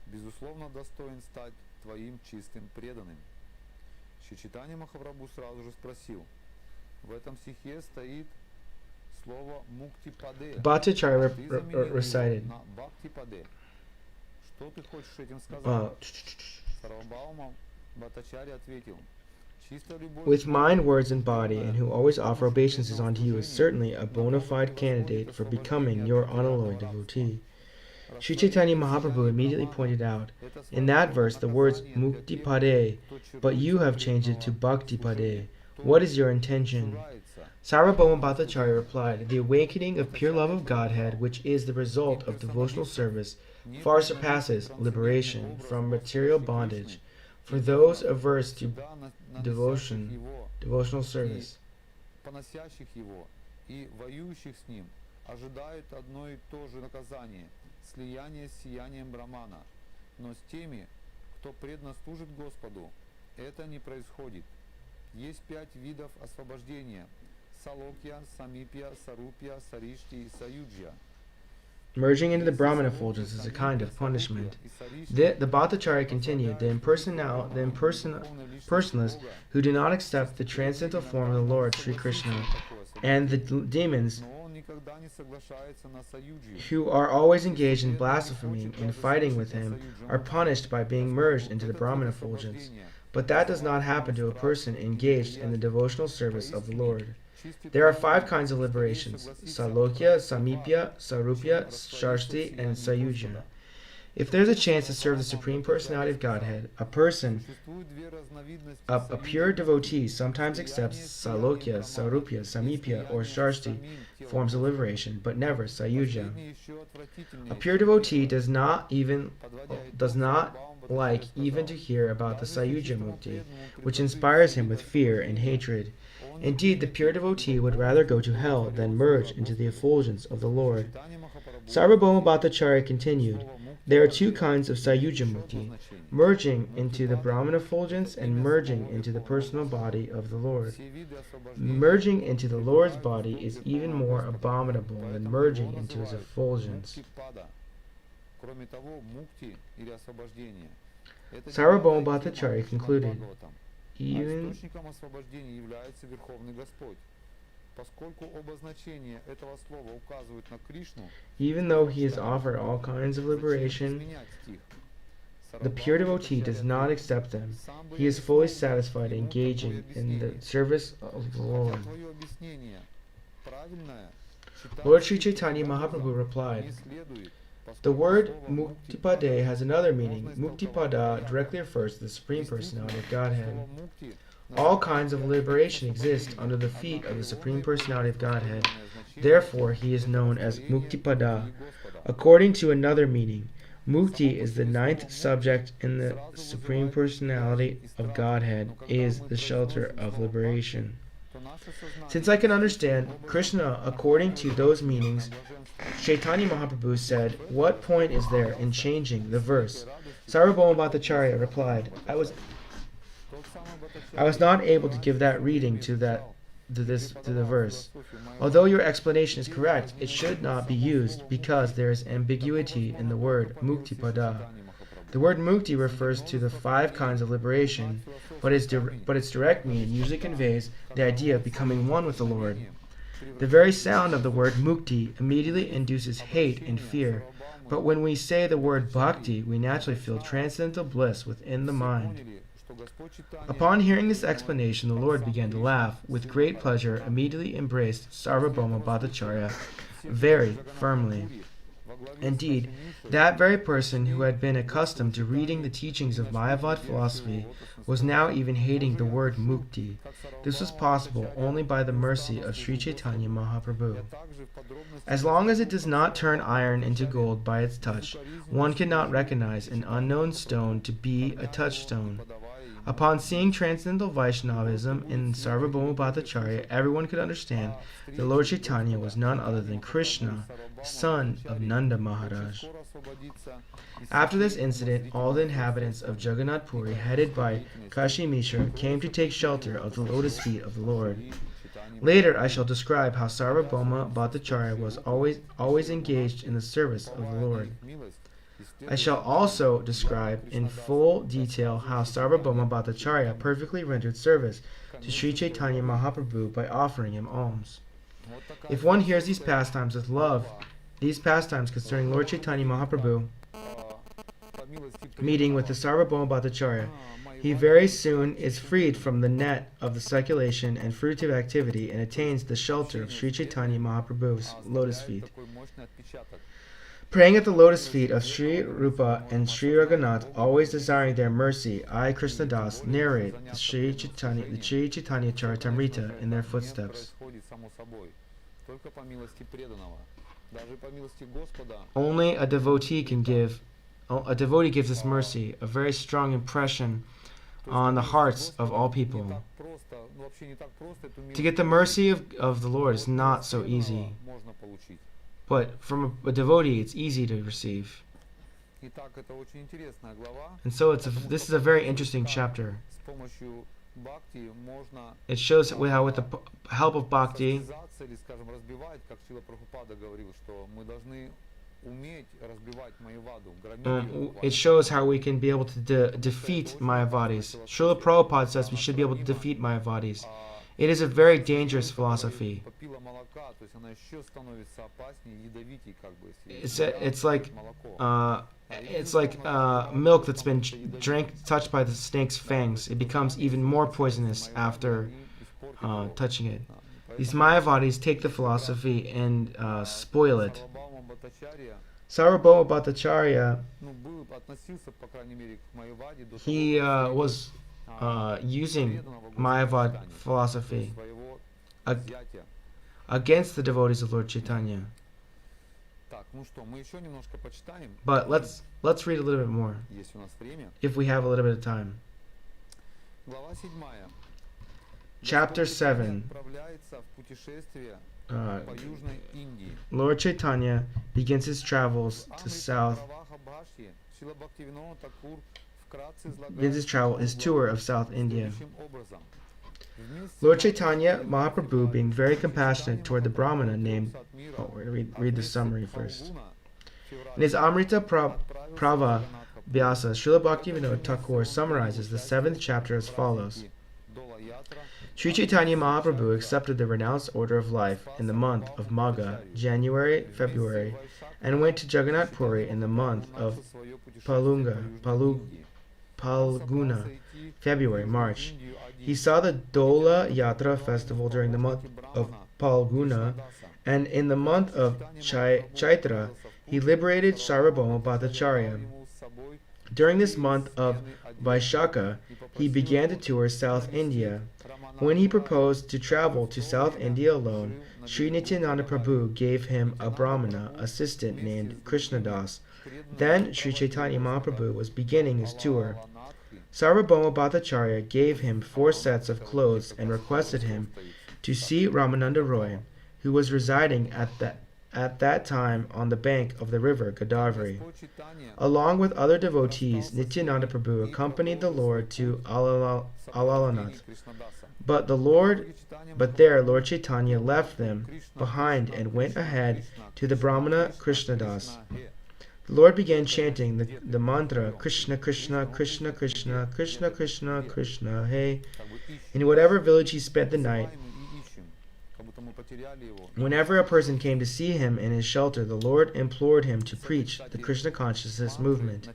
безусловно достоин стать твоим чистым преданным». Шри Чайтанья Махапрабху сразу же спросил, в этом стихе стоит слово муктипаде. Bhattacharya recited, что ты хочешь этим сказать? Сарвабхаума Бхаттачарья ответил, with mind, words, and body, and who always offer obeisances unto you, is certainly a bona fide candidate for becoming your unalloyed devotee. Sri Chaitanya Mahaprabhu immediately pointed out, in that verse, the words Muktipade, but you have changed it to Bhaktipade. What is your intention? Sarvabhauma Bhattacharya replied, the awakening of pure love of Godhead, which is the result of devotional service, far surpasses liberation from material bondage for those averse to devotional service. поносящих его и воюющих с ним ожидают одно и то же наказание – слияние с сиянием Брамана. Но с теми, кто преданно служит Господу, это не происходит. Есть 5 видов освобождения – салокья, самипья, сарупья, саришти и саюджья. Merging into the Brahman effulgence is a kind of punishment. The Bhattacharya continued, the impersonalists who do not accept the transcendental form of the Lord Sri Krishna, and the demons who are always engaged in blaspheming and fighting with him are punished by being merged into the Brahman effulgence. But that does not happen to a person engaged in the devotional service of the Lord. There are 5 kinds of liberations: Salokya, Samipya, Sarupya, Sharsti, and Sayujya. If there is a chance to serve the Supreme Personality of Godhead, a pure devotee sometimes accepts Salokya, Sarupya, Samipya, or Sharsti forms of liberation, but never Sayujya. A pure devotee does not like even to hear about the Sayujya Mukti, which inspires him with fear and hatred. Indeed, the pure devotee would rather go to hell than merge into the effulgence of the Lord. Sarvabhauma Bhattacharya continued, there are 2 kinds of Sayujya Mukti, merging into the Brahman effulgence and merging into the personal body of the Lord. Merging into the Lord's body is even more abominable than merging into his effulgence. Sarvabhauma Bhattacharya concluded, even though he has offered all kinds of liberation, the pure devotee does not accept them. He is fully satisfied engaging in the service of the Lord. Lord Sri Chaitanya Mahaprabhu replied, the word Muktipade has another meaning. Muktipada directly refers to the Supreme Personality of Godhead. All kinds of liberation exist under the feet of the Supreme Personality of Godhead. Therefore, he is known as Muktipada. According to another meaning, Mukti is the 9th subject in the Supreme Personality of Godhead, is the shelter of liberation. Since I can understand Krishna according to those meanings, Chaitanya Mahaprabhu said, "What point is there in changing the verse?" Sarvabhauma Bhattacharya replied, I was not able to give that reading to the verse. Although your explanation is correct, it should not be used because there is ambiguity in the word muktipada. The word mukti refers to the 5 kinds of liberation, but its direct meaning usually conveys the idea of becoming one with the Lord. The very sound of the word mukti immediately induces hate and fear, but when we say the word bhakti, we naturally feel transcendental bliss within the mind. Upon hearing this explanation, the Lord began to laugh. With great pleasure, immediately embraced Sarvabhauma Bhattacharya very firmly. Indeed, that very person who had been accustomed to reading the teachings of Mayavad philosophy was now even hating the word mukti. This was possible only by the mercy of Sri Caitanya Mahaprabhu. As long as it does not turn iron into gold by its touch, one cannot recognize an unknown stone to be a touchstone. Upon seeing transcendental Vaishnavism in Sarvabhauma Bhattacharya, everyone could understand that Lord Chaitanya was none other than Krishna, the son of Nanda Maharaj. After this incident, all the inhabitants of Jagannath Puri, headed by Kashi Mishra, came to take shelter of the lotus feet of the Lord. Later I shall describe how Sarvabhauma Bhattacharya was always engaged in the service of the Lord. I shall also describe in full detail how Sarvabhauma Bhattacharya perfectly rendered service to Sri Chaitanya Mahaprabhu by offering him alms. If one hears these pastimes with love, these pastimes concerning Lord Chaitanya Mahaprabhu meeting with the Sarvabhauma Bhattacharya, he very soon is freed from the net of the speculation and fruitive activity and attains the shelter of Sri Chaitanya Mahaprabhu's lotus feet. Praying at the lotus feet of Sri Rupa and Sri Raghunath, always desiring their mercy, I, Krishna Das, narrate the Sri Caitanya Caritamrta in their footsteps. Only a devotee gives this mercy, a very strong impression on the hearts of all people. To get the mercy of the Lord is not so easy. But from a devotee, it's easy to receive. And so this is a very interesting chapter. It shows how with the help of bhakti, it shows how we can be able to defeat Mayavadis. Srila Prabhupada says we should be able to defeat Mayavadis. It is a very dangerous philosophy. It's like milk that's been touched by the snake's fangs. It becomes even more poisonous after touching it. These Mayavadis take the philosophy and spoil it. Sarvabhauma Bhattacharya, he was using Mayavad philosophy against the devotees of Lord Chaitanya. But let's read a little bit more, if we have a little bit of time. Chapter 7. Lord Chaitanya begins his travels to his tour of South India. Lord Chaitanya Mahaprabhu, being very compassionate toward the Brahmana named... we're going to read the summary first. In his Amrita Prava Vyasa, Srila Bhaktivinoda Thakur summarizes the 7th chapter as follows. Sri Chaitanya Mahaprabhu accepted the renounced order of life in the month of Magha, January, February, and went to Jagannath Puri in the month of Palguna, February, March. He saw the Dola Yatra festival during the month of Palguna, and in the month of Chaitra, he liberated Sarvabhauma Bhattacharya. During this month of Vaishakha, he began to tour South India. When he proposed to travel to South India alone, Sri Nityananda Prabhu gave him a Brahmana assistant named Krishnadas. Then Sri Chaitanya Mahaprabhu was beginning his tour. Sarvabhauma Bhattacharya gave him 4 sets of clothes and requested him to see Ramananda Roy, who was residing at that time on the bank of the river Godavari. Along with other devotees, Nityananda Prabhu accompanied the Lord to Alalanath. But there Lord Chaitanya left them behind and went ahead to the Brahmana Krishnadas. The Lord began chanting the mantra Krishna Krishna Krishna Krishna Krishna Krishna Krishna Hey. In whatever village he spent the night, whenever a person came to see him in his shelter, the Lord implored him to preach the Krishna consciousness movement.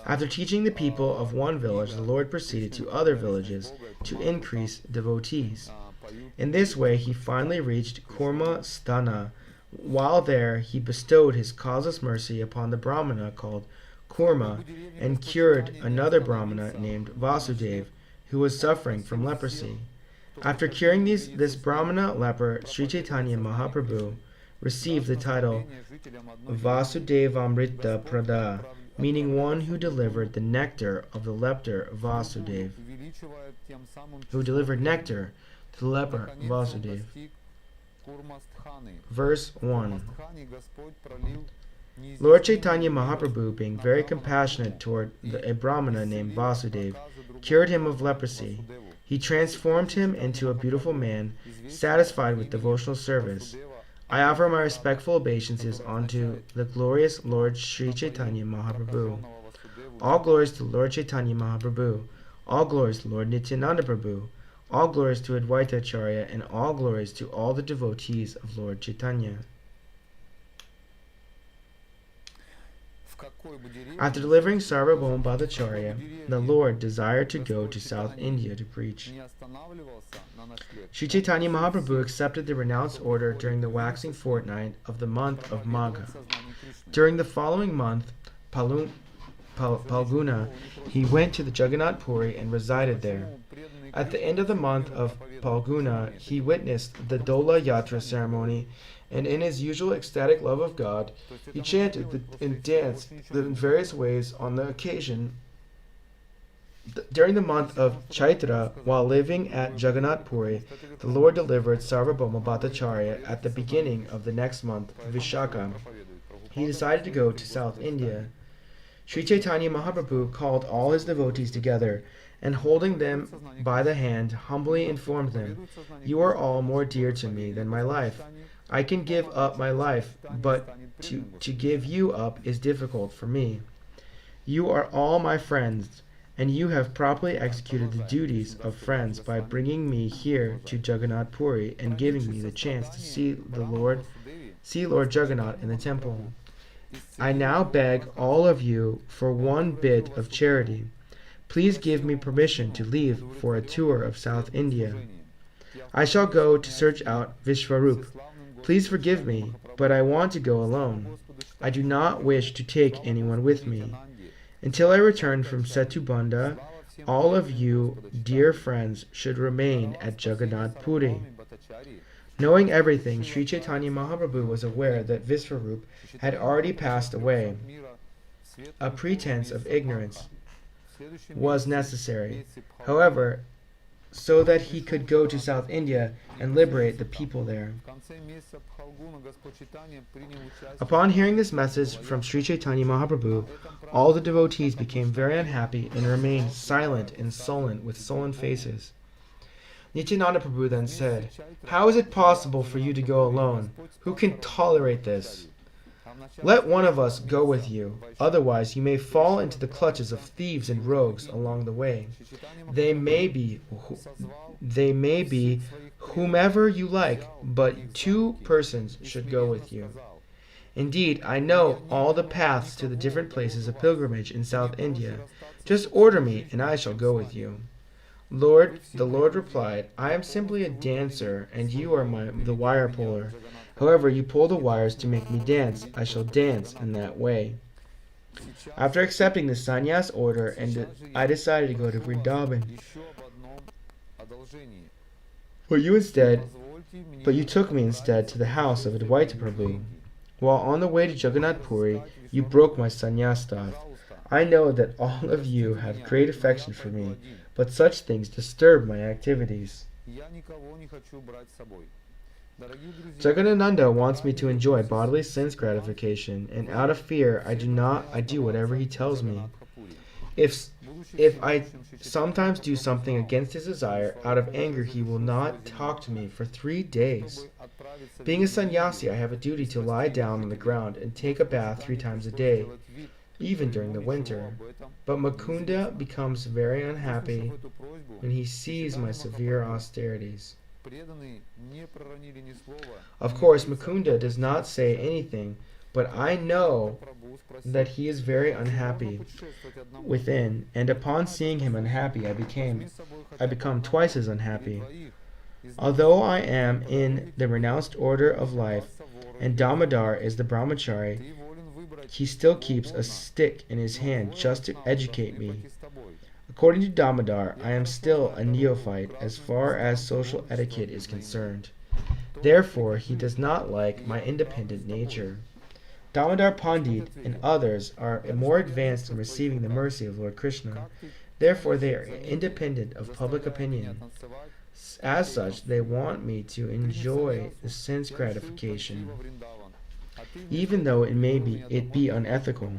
After teaching the people of one village, the Lord proceeded to other villages to increase devotees. In this way, he finally reached Kurma Sthana. While there, he bestowed his causeless mercy upon the Brahmana called Kurma and cured another Brahmana named Vasudev, who was suffering from leprosy. After curing this Brahmana leper, Sri Caitanya Mahaprabhu received the title Vasudevamrita Prada, meaning one who delivered the nectar of the leper Vasudev. Who delivered nectar to the leper Vasudev. Verse 1. Lord Chaitanya Mahaprabhu, being very compassionate toward a Brahmana named Vasudev, cured him of leprosy. He transformed him into a beautiful man, satisfied with devotional service. I offer my respectful obeisances unto the glorious Lord Sri Chaitanya Mahaprabhu. All glories to Lord Chaitanya Mahaprabhu. All glories to Lord Nityananda Prabhu. All glories to Advaita Acharya, and all glories to all the devotees of Lord Chaitanya. After delivering Sarvabhauma Bhattacharya, the Lord desired to go to South India to preach. Sri Chaitanya Mahaprabhu accepted the renounced order during the waxing fortnight of the month of Magha. During the following month, Palguna, he went to the Jagannath Puri and resided there. At the end of the month of Palguna, he witnessed the Dola Yatra ceremony, and in his usual ecstatic love of God, he chanted and danced in various ways on the occasion. During the month of Chaitra, while living at Jagannath Puri, the Lord delivered Sarvabhauma Bhattacharya at the beginning of the next month, Vishakha. He decided to go to South India. Sri Chaitanya Mahaprabhu called all his devotees together, and holding them by the hand, humbly informed them, "You are all more dear to me than my life. I can give up my life, but to give you up is difficult for me. You are all my friends, and you have properly executed the duties of friends by bringing me here to Jagannath Puri and giving me the chance to see Lord Jagannath in the temple. I now beg all of you for one bit of charity. Please give me permission to leave for a tour of South India. I shall go to search out Vishvarup. Please forgive me, but I want to go alone. I do not wish to take anyone with me. Until I return from Setubanda, all of you, dear friends, should remain at Jagannath Puri." Knowing everything, Sri Chaitanya Mahaprabhu was aware that Vishvarup had already passed away. A pretense of ignorance was necessary, however, so that he could go to South India and liberate the people there. Upon hearing this message from Sri Chaitanya Mahaprabhu, all the devotees became very unhappy and remained silent and sullen with sullen faces. Nityananda Prabhu then said, "How is it possible for you to go alone? Who can tolerate this? Let one of us go with you, otherwise you may fall into the clutches of thieves and rogues along the way. They may be whomever you like, but 2 persons should go with you. Indeed, I know all the paths to the different places of pilgrimage in South India. Just order me, and I shall go with you." The Lord replied, "I am simply a dancer, and you are the wire puller. However, you pull the wires to make me dance. I shall dance in that way." After accepting the sannyas order, I decided to go to Vrindavan. But you took me instead to the house of Advaita Prabhu. While on the way to Jagannath Puri, you broke my sannyas staff. I know that all of you have great affection for me, but such things disturb my activities. Я никого не хочу брать с собой. Дорогие друзья, Jagadananda wants me to enjoy bodily sense gratification, and out of fear I do whatever he tells me. If I sometimes do something against his desire, out of anger he will not talk to me for 3 days. Being a sannyasi, I have a duty to lie down on the ground and take a bath 3 times a day, even during the winter. But Mukunda becomes very unhappy when he sees my severe austerities. Of course, Mukunda does not say anything, but I know that he is very unhappy within, and upon seeing him unhappy, I become twice as unhappy. Although I am in the renounced order of life, and Damodar is the brahmachari, he still keeps a stick in his hand just to educate me. According to Damodar, I am still a neophyte as far as social etiquette is concerned. Therefore, he does not like my independent nature. Damodar Pandit and others are more advanced in receiving the mercy of Lord Krishna. Therefore, they are independent of public opinion. As such, they want me to enjoy the sense gratification, even though it be unethical.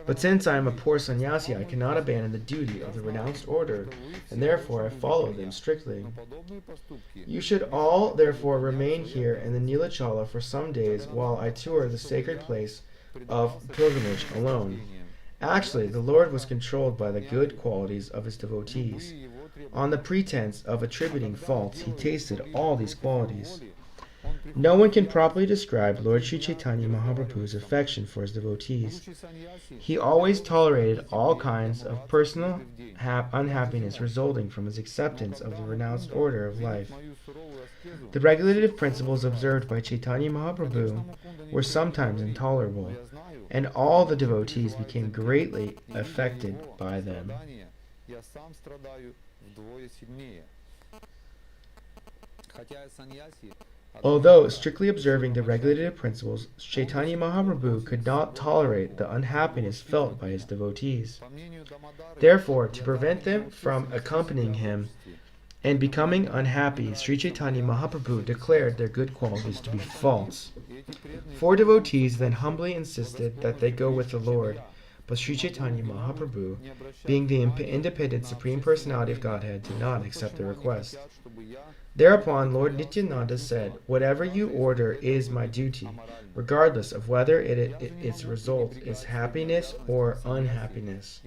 But since I am a poor sannyasi, I cannot abandon the duty of the renounced order, and therefore I follow them strictly. You should all therefore remain here in the Nilachala for some days while I tour the sacred place of pilgrimage alone. Actually, the Lord was controlled by the good qualities of his devotees. On the pretense of attributing faults, he tasted all these qualities. No one can properly describe Lord Sri Caitanya Mahaprabhu's affection for his devotees. He always tolerated all kinds of personal unhappiness resulting from his acceptance of the renounced order of life. The regulative principles observed by Caitanya Mahaprabhu were sometimes intolerable, and all the devotees became greatly affected by them. Although strictly observing the regulative principles, Caitanya Mahaprabhu could not tolerate the unhappiness felt by his devotees. Therefore, to prevent them from accompanying him and becoming unhappy, Sri Caitanya Mahaprabhu declared their good qualities to be false. 4 devotees then humbly insisted that they go with the Lord, but Sri Caitanya Mahaprabhu, being the independent Supreme Personality of Godhead, did not accept their request. Thereupon Lord Nityananda said, "Whatever you order is my duty, regardless of whether its result is happiness or unhappiness.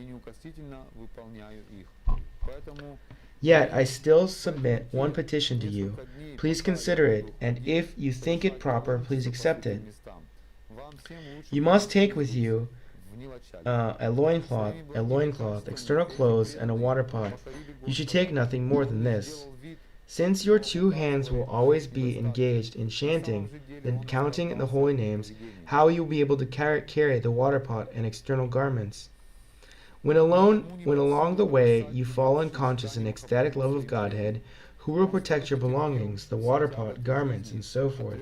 Yet I still submit one petition to you. Please consider it, and if you think it proper, please accept it. You must take with you a loincloth, external clothes, and a water pot. You should take nothing more than this. Since your 2 hands will always be engaged in chanting, then counting the holy names, how you will be able to carry the water pot and external garments? When along the way you fall unconscious in ecstatic love of Godhead, who will protect your belongings, the water pot, garments, and so forth?"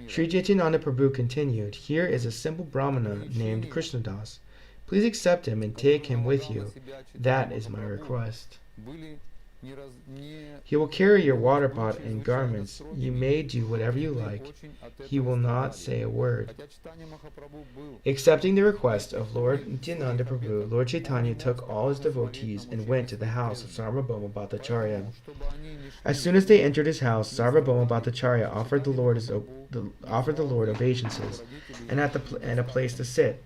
Sri Caitananda Prabhu continued, "Here is a simple Brahmana named Krishnadas. Please accept him and take him with you. That is my request. He will carry your water pot and garments. You may do whatever you like. He will not say a word." Accepting the request of Lord Nityananda Prabhu, Lord Chaitanya took all his devotees and went to the house of Sarvabhauma Bhattacharya. As soon as they entered his house, Sarvabhauma Bhattacharya offered the Lord obeisances and a place to sit.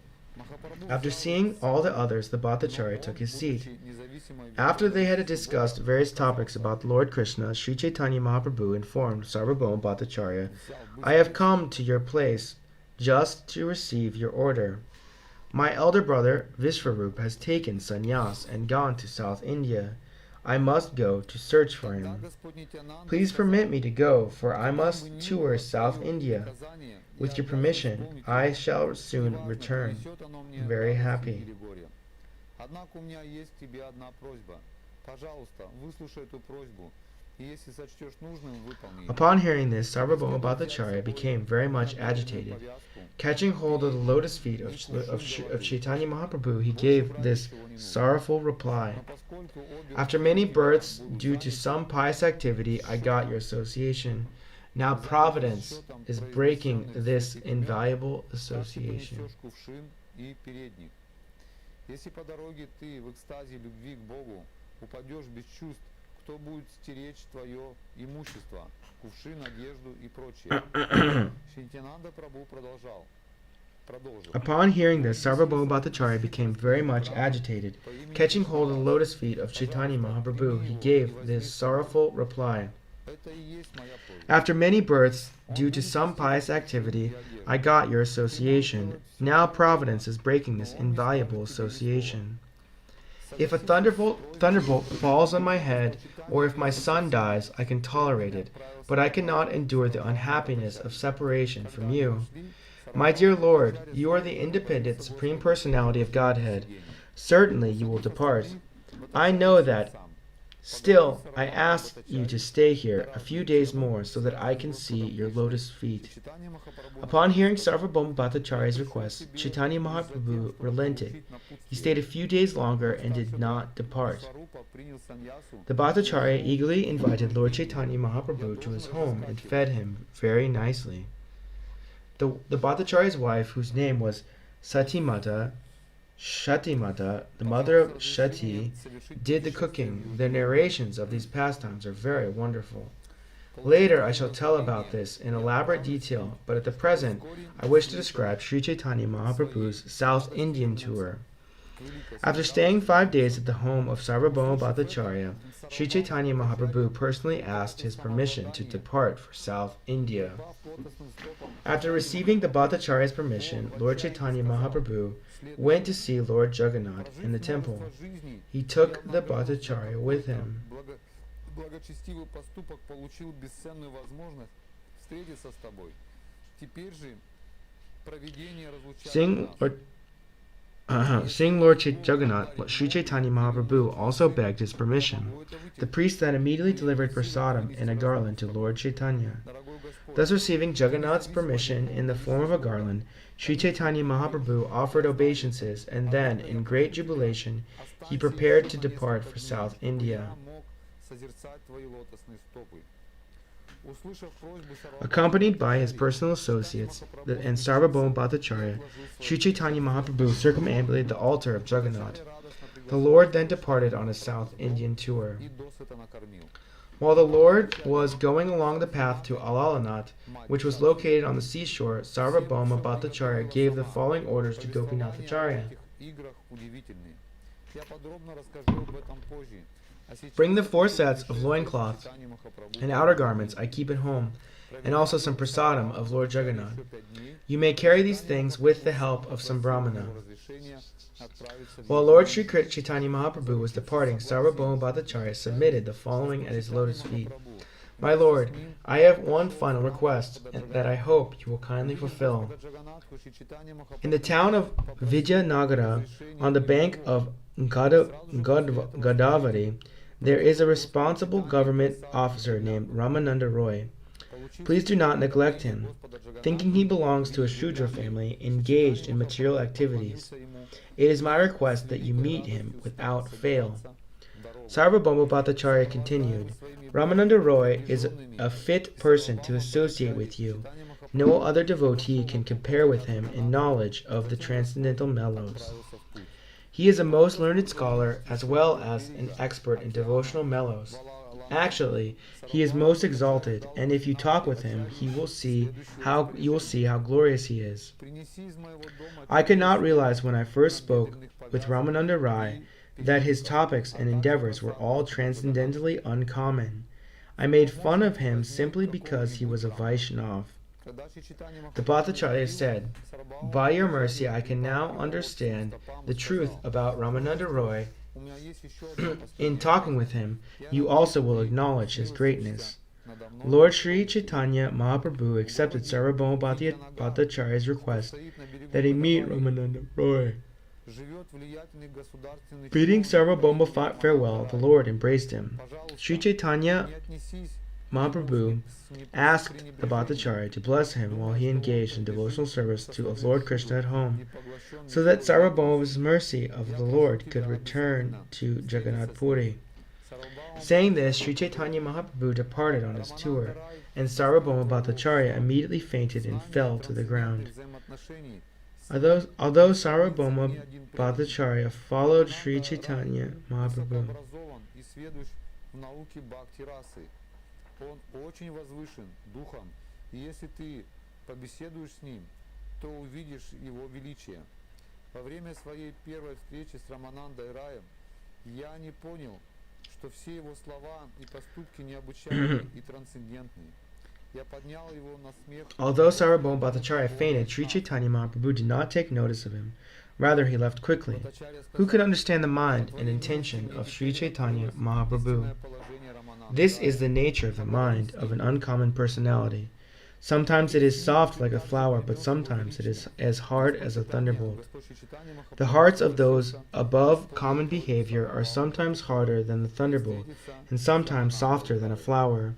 After seeing all the others, the Bhattacharya took his seat. After they had discussed various topics about the Lord Krishna, Sri Caitanya Mahaprabhu informed Sarvabhauma Bhattacharya, "I have come to your place just to receive your order. My elder brother Vishvarup has taken sannyas and gone to South India. I must go to search for him. Please permit me to go, for I must tour South India. With your permission, I shall soon return, very happy." Upon hearing this, Sarvabhauma Bhattacharya became very much agitated. Catching hold of the lotus feet of Chaitanya Mahaprabhu, he gave this sorrowful reply, After many births, due to some pious activity, I got your association. Now Providence is breaking this invaluable association. Если по дороге ты в экстазе любви к Богу упадешь без чувств, кто будет стеречь твое имущество, кувшин, одежду и прочее? Шритянанда Прабhu продолжил. Upon hearing this, Sarvabhauma Bhattacharya became very much agitated. Catching hold of the lotus feet of Chaitanya Mahaprabhu, he gave this sorrowful reply. After many births, due to some pious activity, I got your association. Now Providence is breaking this invaluable association. If a thunderbolt falls on my head, or if my son dies, I can tolerate it, but I cannot endure the unhappiness of separation from you. My dear Lord, you are the independent Supreme Personality of Godhead. Certainly you will depart. I know that. Still, I ask you to stay here a few days more so that I can see your lotus feet. Upon hearing Sarvabhauma Bhattacharya's request, Chaitanya Mahaprabhu relented. He stayed a few days longer and did not depart. The Bhattacharya eagerly invited Lord Chaitanya Mahaprabhu to his home and fed him very nicely. The Bhattacharya's wife, whose name was Satimata, Shatimata, the mother of Shati, did the cooking. The narrations of these pastimes are very wonderful. Later I shall tell about this in elaborate detail, but at the present I wish to describe Sri Chaitanya Mahaprabhu's South Indian tour. After staying 5 days at the home of Sarvabhauma Bhattacharya, Sri Chaitanya Mahaprabhu personally asked his permission to depart for South India. After receiving the Bhattacharya's permission, Lord Chaitanya Mahaprabhu went to see Lord Jagannath in the temple. He took the Bhattacharya with him. Seeing Lord Jagannath, Sri Chaitanya Mahaprabhu also begged his permission. The priest then immediately delivered prasadam in a garland to Lord Chaitanya. Thus receiving Jagannath's permission in the form of a garland, Sri Chaitanya Mahaprabhu offered obeisances, and then, in great jubilation, he prepared to depart for South India. Accompanied by his personal associates and Sarvabhauma Bhattacharya, Sri Chaitanya Mahaprabhu circumambulated the altar of Jagannath. The Lord then departed on his South Indian tour. While the Lord was going along the path to Alalanath, which was located on the seashore, Sarvabhauma Bhattacharya gave the following orders to Gopinathacharya. Bring the 4 sets of loincloths and outer garments I keep at home, and also some prasadam of Lord Jagannath. You may carry these things with the help of some brahmana. While Lord Sri Chaitanya Mahaprabhu was departing, Sarvabhauma Bhattacharya submitted the following at his lotus feet. My Lord, I have one final request that I hope you will kindly fulfill. In the town of Vijayanagara, on the bank of Godavari, there is a responsible government officer named Ramananda Roy. Please do not neglect him, thinking he belongs to a Shudra family engaged in material activities. It is my request that you meet him without fail. Sarvabhauma Bhattacharya continued, Ramananda Roy is a fit person to associate with you. No other devotee can compare with him in knowledge of the transcendental mellows. He is a most learned scholar as well as an expert in devotional mellows. Actually, he is most exalted, and if you talk with him, you will see how glorious he is. I could not realize when I first spoke with Ramananda Rai that his topics and endeavors were all transcendentally uncommon. I made fun of him simply because he was a Vaishnav. The Bhattacharya said, by your mercy I can now understand the truth about Ramananda Roy. In talking with him, you also will acknowledge his greatness. Lord Sri Chaitanya Mahaprabhu accepted Sarvabhauma Bhattacharya's request that he meet Ramananda Roy. Bidding Sarvabhauma farewell, the Lord embraced him. Sri Chaitanya Mahaprabhu asked the Bhattacharya to bless him while he engaged in devotional service of Lord Krishna at home, so that Sarvabhauma's mercy of the Lord could return to Jagannath Puri. Saying this, Sri Caitanya Mahaprabhu departed on his tour, and Sarvabhauma Bhattacharya immediately fainted and fell to the ground. Although Sarvabhauma Bhattacharya followed Sri Caitanya Mahaprabhu, он очень возвышен духом, и если ты побеседуешь с ним, то увидишь его величие. Во время своей первой встречи с Раманандой Раем я не понял, что все его слова и поступки необычайны и трансцендентны. Я поднял его на смех. Although Sarvabhauma Bhattacharya fainted, Sri Caitanya Mahaprabhu did not take notice of him. Rather, he left quickly. Who could understand the mind and intention of Sri Caitanya Mahaprabhu? This is the nature of the mind of an uncommon personality. Sometimes it is soft like a flower, but sometimes it is as hard as a thunderbolt. The hearts of those above common behavior are sometimes harder than the thunderbolt, and sometimes softer than a flower.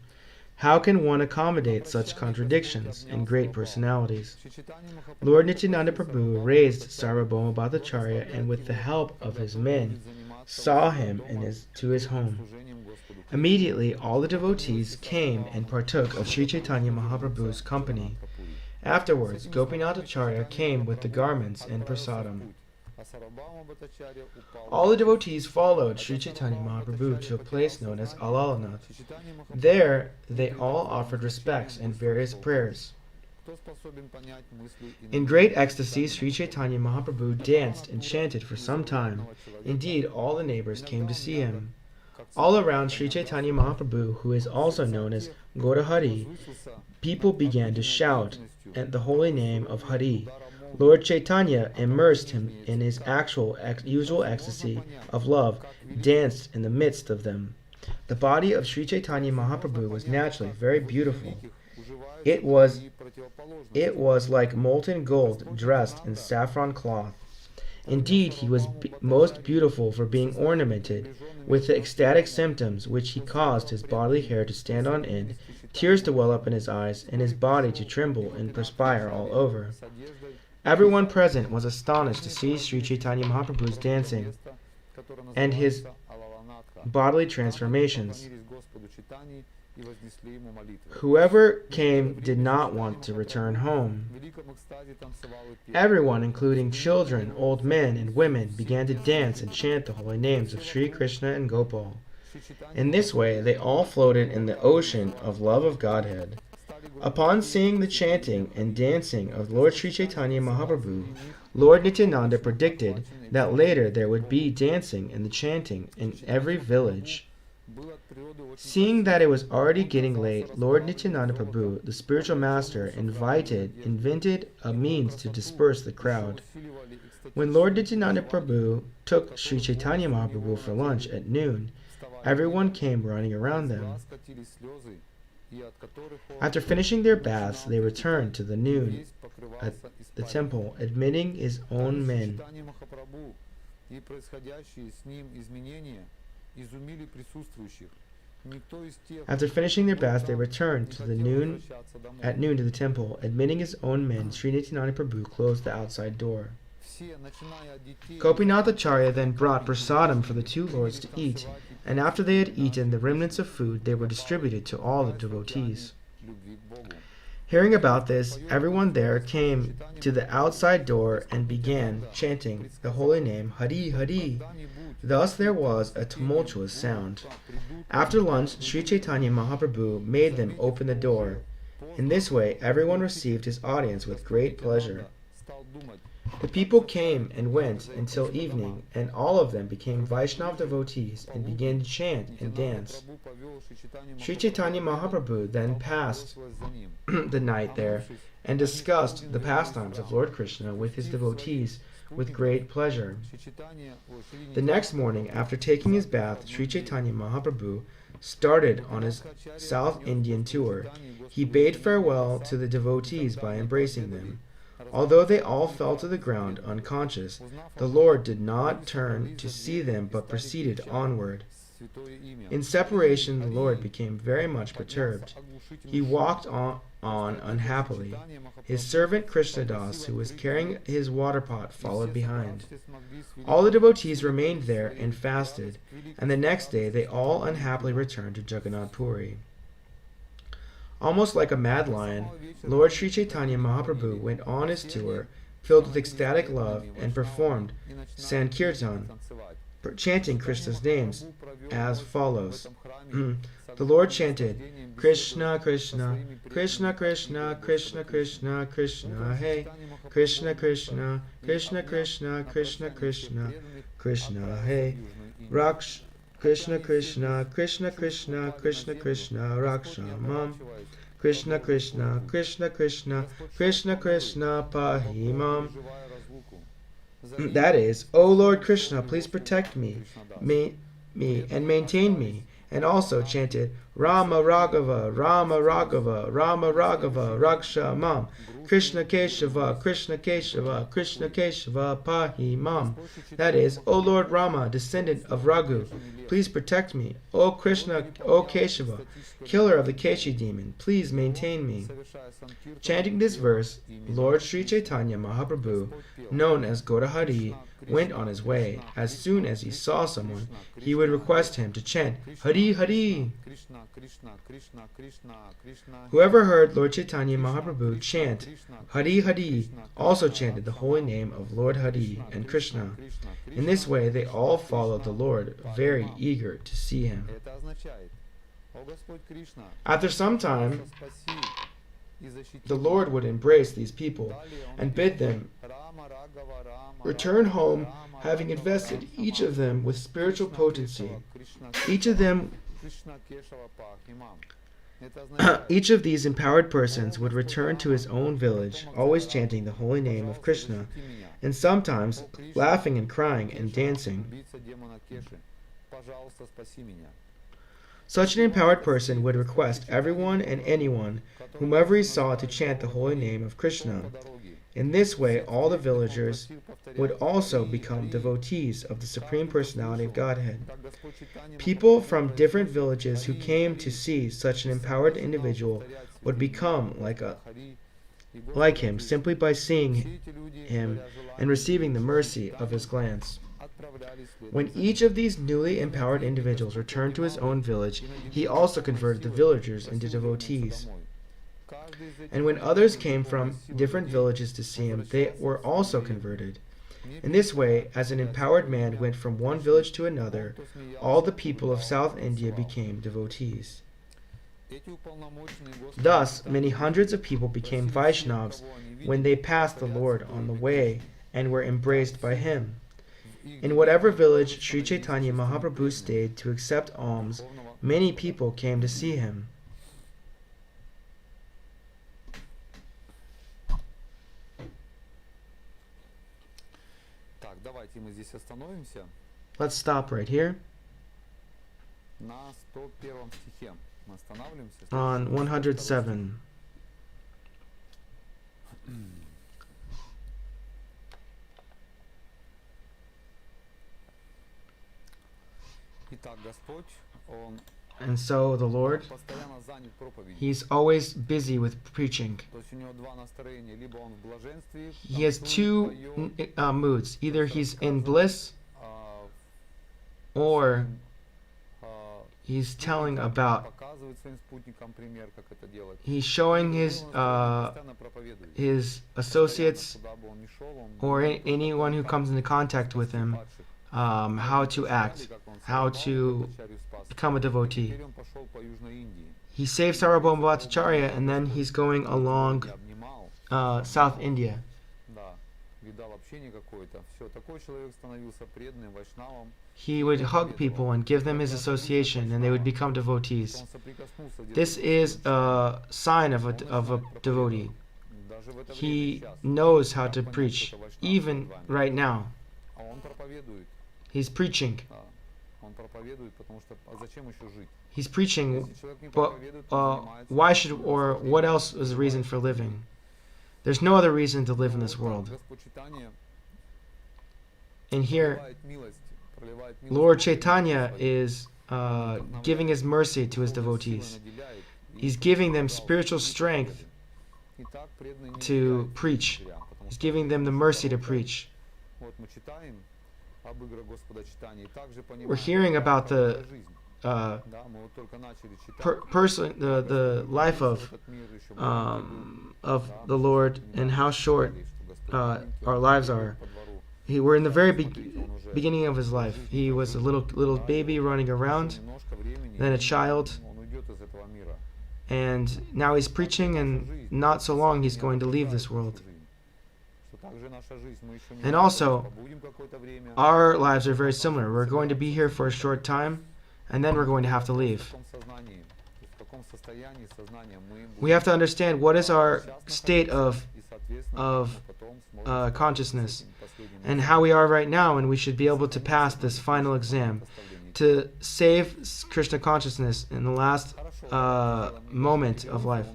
How can one accommodate such contradictions in great personalities? Lord Nityananda Prabhu raised Sarvabhauma Bhattacharya, and with the help of his men, saw him to his home. Immediately all the devotees came and partook of Sri Caitanya Mahaprabhu's company. Afterwards, Gopinathacharya came with the garments and prasadam. All the devotees followed Sri Caitanya Mahaprabhu to a place known as Alalanath. There they all offered respects and various prayers. In great ecstasy, Sri Caitanya Mahaprabhu danced and chanted for some time. Indeed, all the neighbors came to see him. All around Sri Caitanya Mahaprabhu, who is also known as Gaurahari, people began to shout at the holy name of Hari. Lord Chaitanya, immersed him in his usual ecstasy of love, danced in the midst of them. The body of Sri Caitanya Mahaprabhu was naturally very beautiful. It was like molten gold dressed in saffron cloth. Indeed, he was most beautiful for being ornamented with the ecstatic symptoms which he caused his bodily hair to stand on end, tears to well up in his eyes, and his body to tremble and perspire all over. Everyone present was astonished to see Sri Caitanya Mahaprabhu's dancing and his bodily transformations. Whoever came did not want to return home. Everyone, including children, old men, and women, began to dance and chant the holy names of Sri Krishna and Gopal. In this way, they all floated in the ocean of love of Godhead. Upon seeing the chanting and dancing of Lord Sri Caitanya Mahaprabhu, Lord Nityananda predicted that later there would be dancing and the chanting in every village. Seeing that it was already getting late, Lord Nityananda Prabhu, the spiritual master, invented a means to disperse the crowd. When Lord Nityananda Prabhu took Sri Caitanya Mahaprabhu for lunch at noon, everyone came running around them. After finishing their baths, they returned to the noon at the temple, admitting his own men. After finishing their baths, they returned to the noon to the temple, admitting his own men. Sri Nityananda Prabhu closed the outside door. Gopinathacharya then brought prasadam for the two lords to eat, and after they had eaten the remnants of food, they were distributed to all the devotees. Hearing about this, everyone there came to the outside door and began chanting the holy name Hari Hari. Thus there was a tumultuous sound. After lunch, Sri Caitanya Mahaprabhu made them open the door. In this way, everyone received his audience with great pleasure. The people came and went until evening, and all of them became Vaishnava devotees and began to chant and dance. Sri Caitanya Mahaprabhu then passed the night there and discussed the pastimes of Lord Krishna with his devotees with great pleasure. The next morning, after taking his bath, Sri Caitanya Mahaprabhu started on his South Indian tour. He bade farewell to the devotees by embracing them. Although they all fell to the ground unconscious, the Lord did not turn to see them but proceeded onward. In separation, the Lord became very much perturbed. He walked on unhappily. His servant Krishnadas, who was carrying his water pot, followed behind. All the devotees remained there and fasted, and the next day they all unhappily returned to Jagannath Puri. Almost like a mad lion, Lord Sri Caitanya Mahaprabhu went on his tour, filled with ecstatic love, and performed Sankirtan, chanting Krishna's names as follows. The Lord chanted, Krishna, Krishna, Krishna, Krishna, Krishna, Krishna, Krishna, Hey, Krishna, Krishna, Krishna, Krishna, Krishna, Krishna, Krishna, Hey, Raksh, Krishna, Krishna, Krishna, Krishna, Krishna, Krishna, Raksha, Mam, Krishna, Krishna, Krishna, Krishna, Krishna, Krishna, Pahimam. That is, O Lord Krishna, please protect me, and maintain me. And also chanted Rama Raghava, Rama Raghava, Rama Raghava, Raksha Mam, Krishna Keshava, Krishna Keshava, Krishna Keshava, Pahi Mam. That is, O Lord Rama, descendant of Raghu, please protect me. O Krishna, O Keshava, killer of the Keshi demon, please maintain me. Chanting this verse, Lord Sri Caitanya Mahaprabhu, known as Gaurahari, went on his way. As soon as he saw someone, he would request him to chant Hari Hari. Whoever heard Lord Chaitanya Mahaprabhu chant Hari Hari also chanted the holy name of Lord Hari and Krishna. In this way, they all followed the Lord, very eager to see him. After some time, the Lord would embrace these people and bid them return home, having invested each of them with spiritual potency. Each of these empowered persons would return to his own village, always chanting the holy name of Krishna, and sometimes laughing and crying and dancing. Such an empowered person would request everyone and anyone, whomever he saw, to chant the holy name of Krishna. In this way, all the villagers would also become devotees of the Supreme Personality of Godhead. People from different villages who came to see such an empowered individual would become like him simply by seeing him and receiving the mercy of his glance. When each of these newly empowered individuals returned to his own village, he also converted the villagers into devotees. And when others came from different villages to see him, they were also converted. In this way, as an empowered man went from one village to another, all the people of South India became devotees. Thus, many hundreds of people became Vaishnavas when they passed the Lord on the way and were embraced by him. In whatever village Sri Chaitanya Mahaprabhu stayed to accept alms, many people came to see him. Let's stop right here. On 107. And so the Lord, he's always busy with preaching. He has two moods. Either he's in bliss or he's telling about, he's showing his associates or anyone who comes into contact with him how to act, how to become a devotee. He saved Sarvabhauma Bhattacharya and then he's going along South India. He would hug people and give them his association and they would become devotees. This is a sign of a devotee. He knows how to preach, even right now. He's preaching. He's preaching, but why should, or what else is the reason for living? There's no other reason to live in this world. And here, Lord Chaitanya is giving His mercy to His devotees. He's giving them spiritual strength to preach. He's giving them the mercy to preach. We're hearing about the the life of the Lord and how short our lives are. We're in the very beginning of His life. He was a little baby running around, then a child, and now He's preaching, and not so long He's going to leave this world. And also, our lives are very similar. We're going to be here for a short time, and then we're going to have to leave. We have to understand what is our state of consciousness and how we are right now, and we should be able to pass this final exam to save Krishna consciousness in the last moment of life.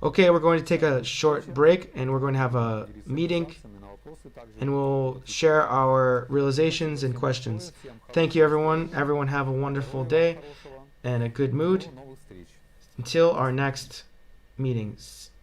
Okay, we're going to take a short break, and we're going to have a meeting, and we'll share our realizations and questions. Thank you, everyone. Everyone have a wonderful day and a good mood. Until our next meetings.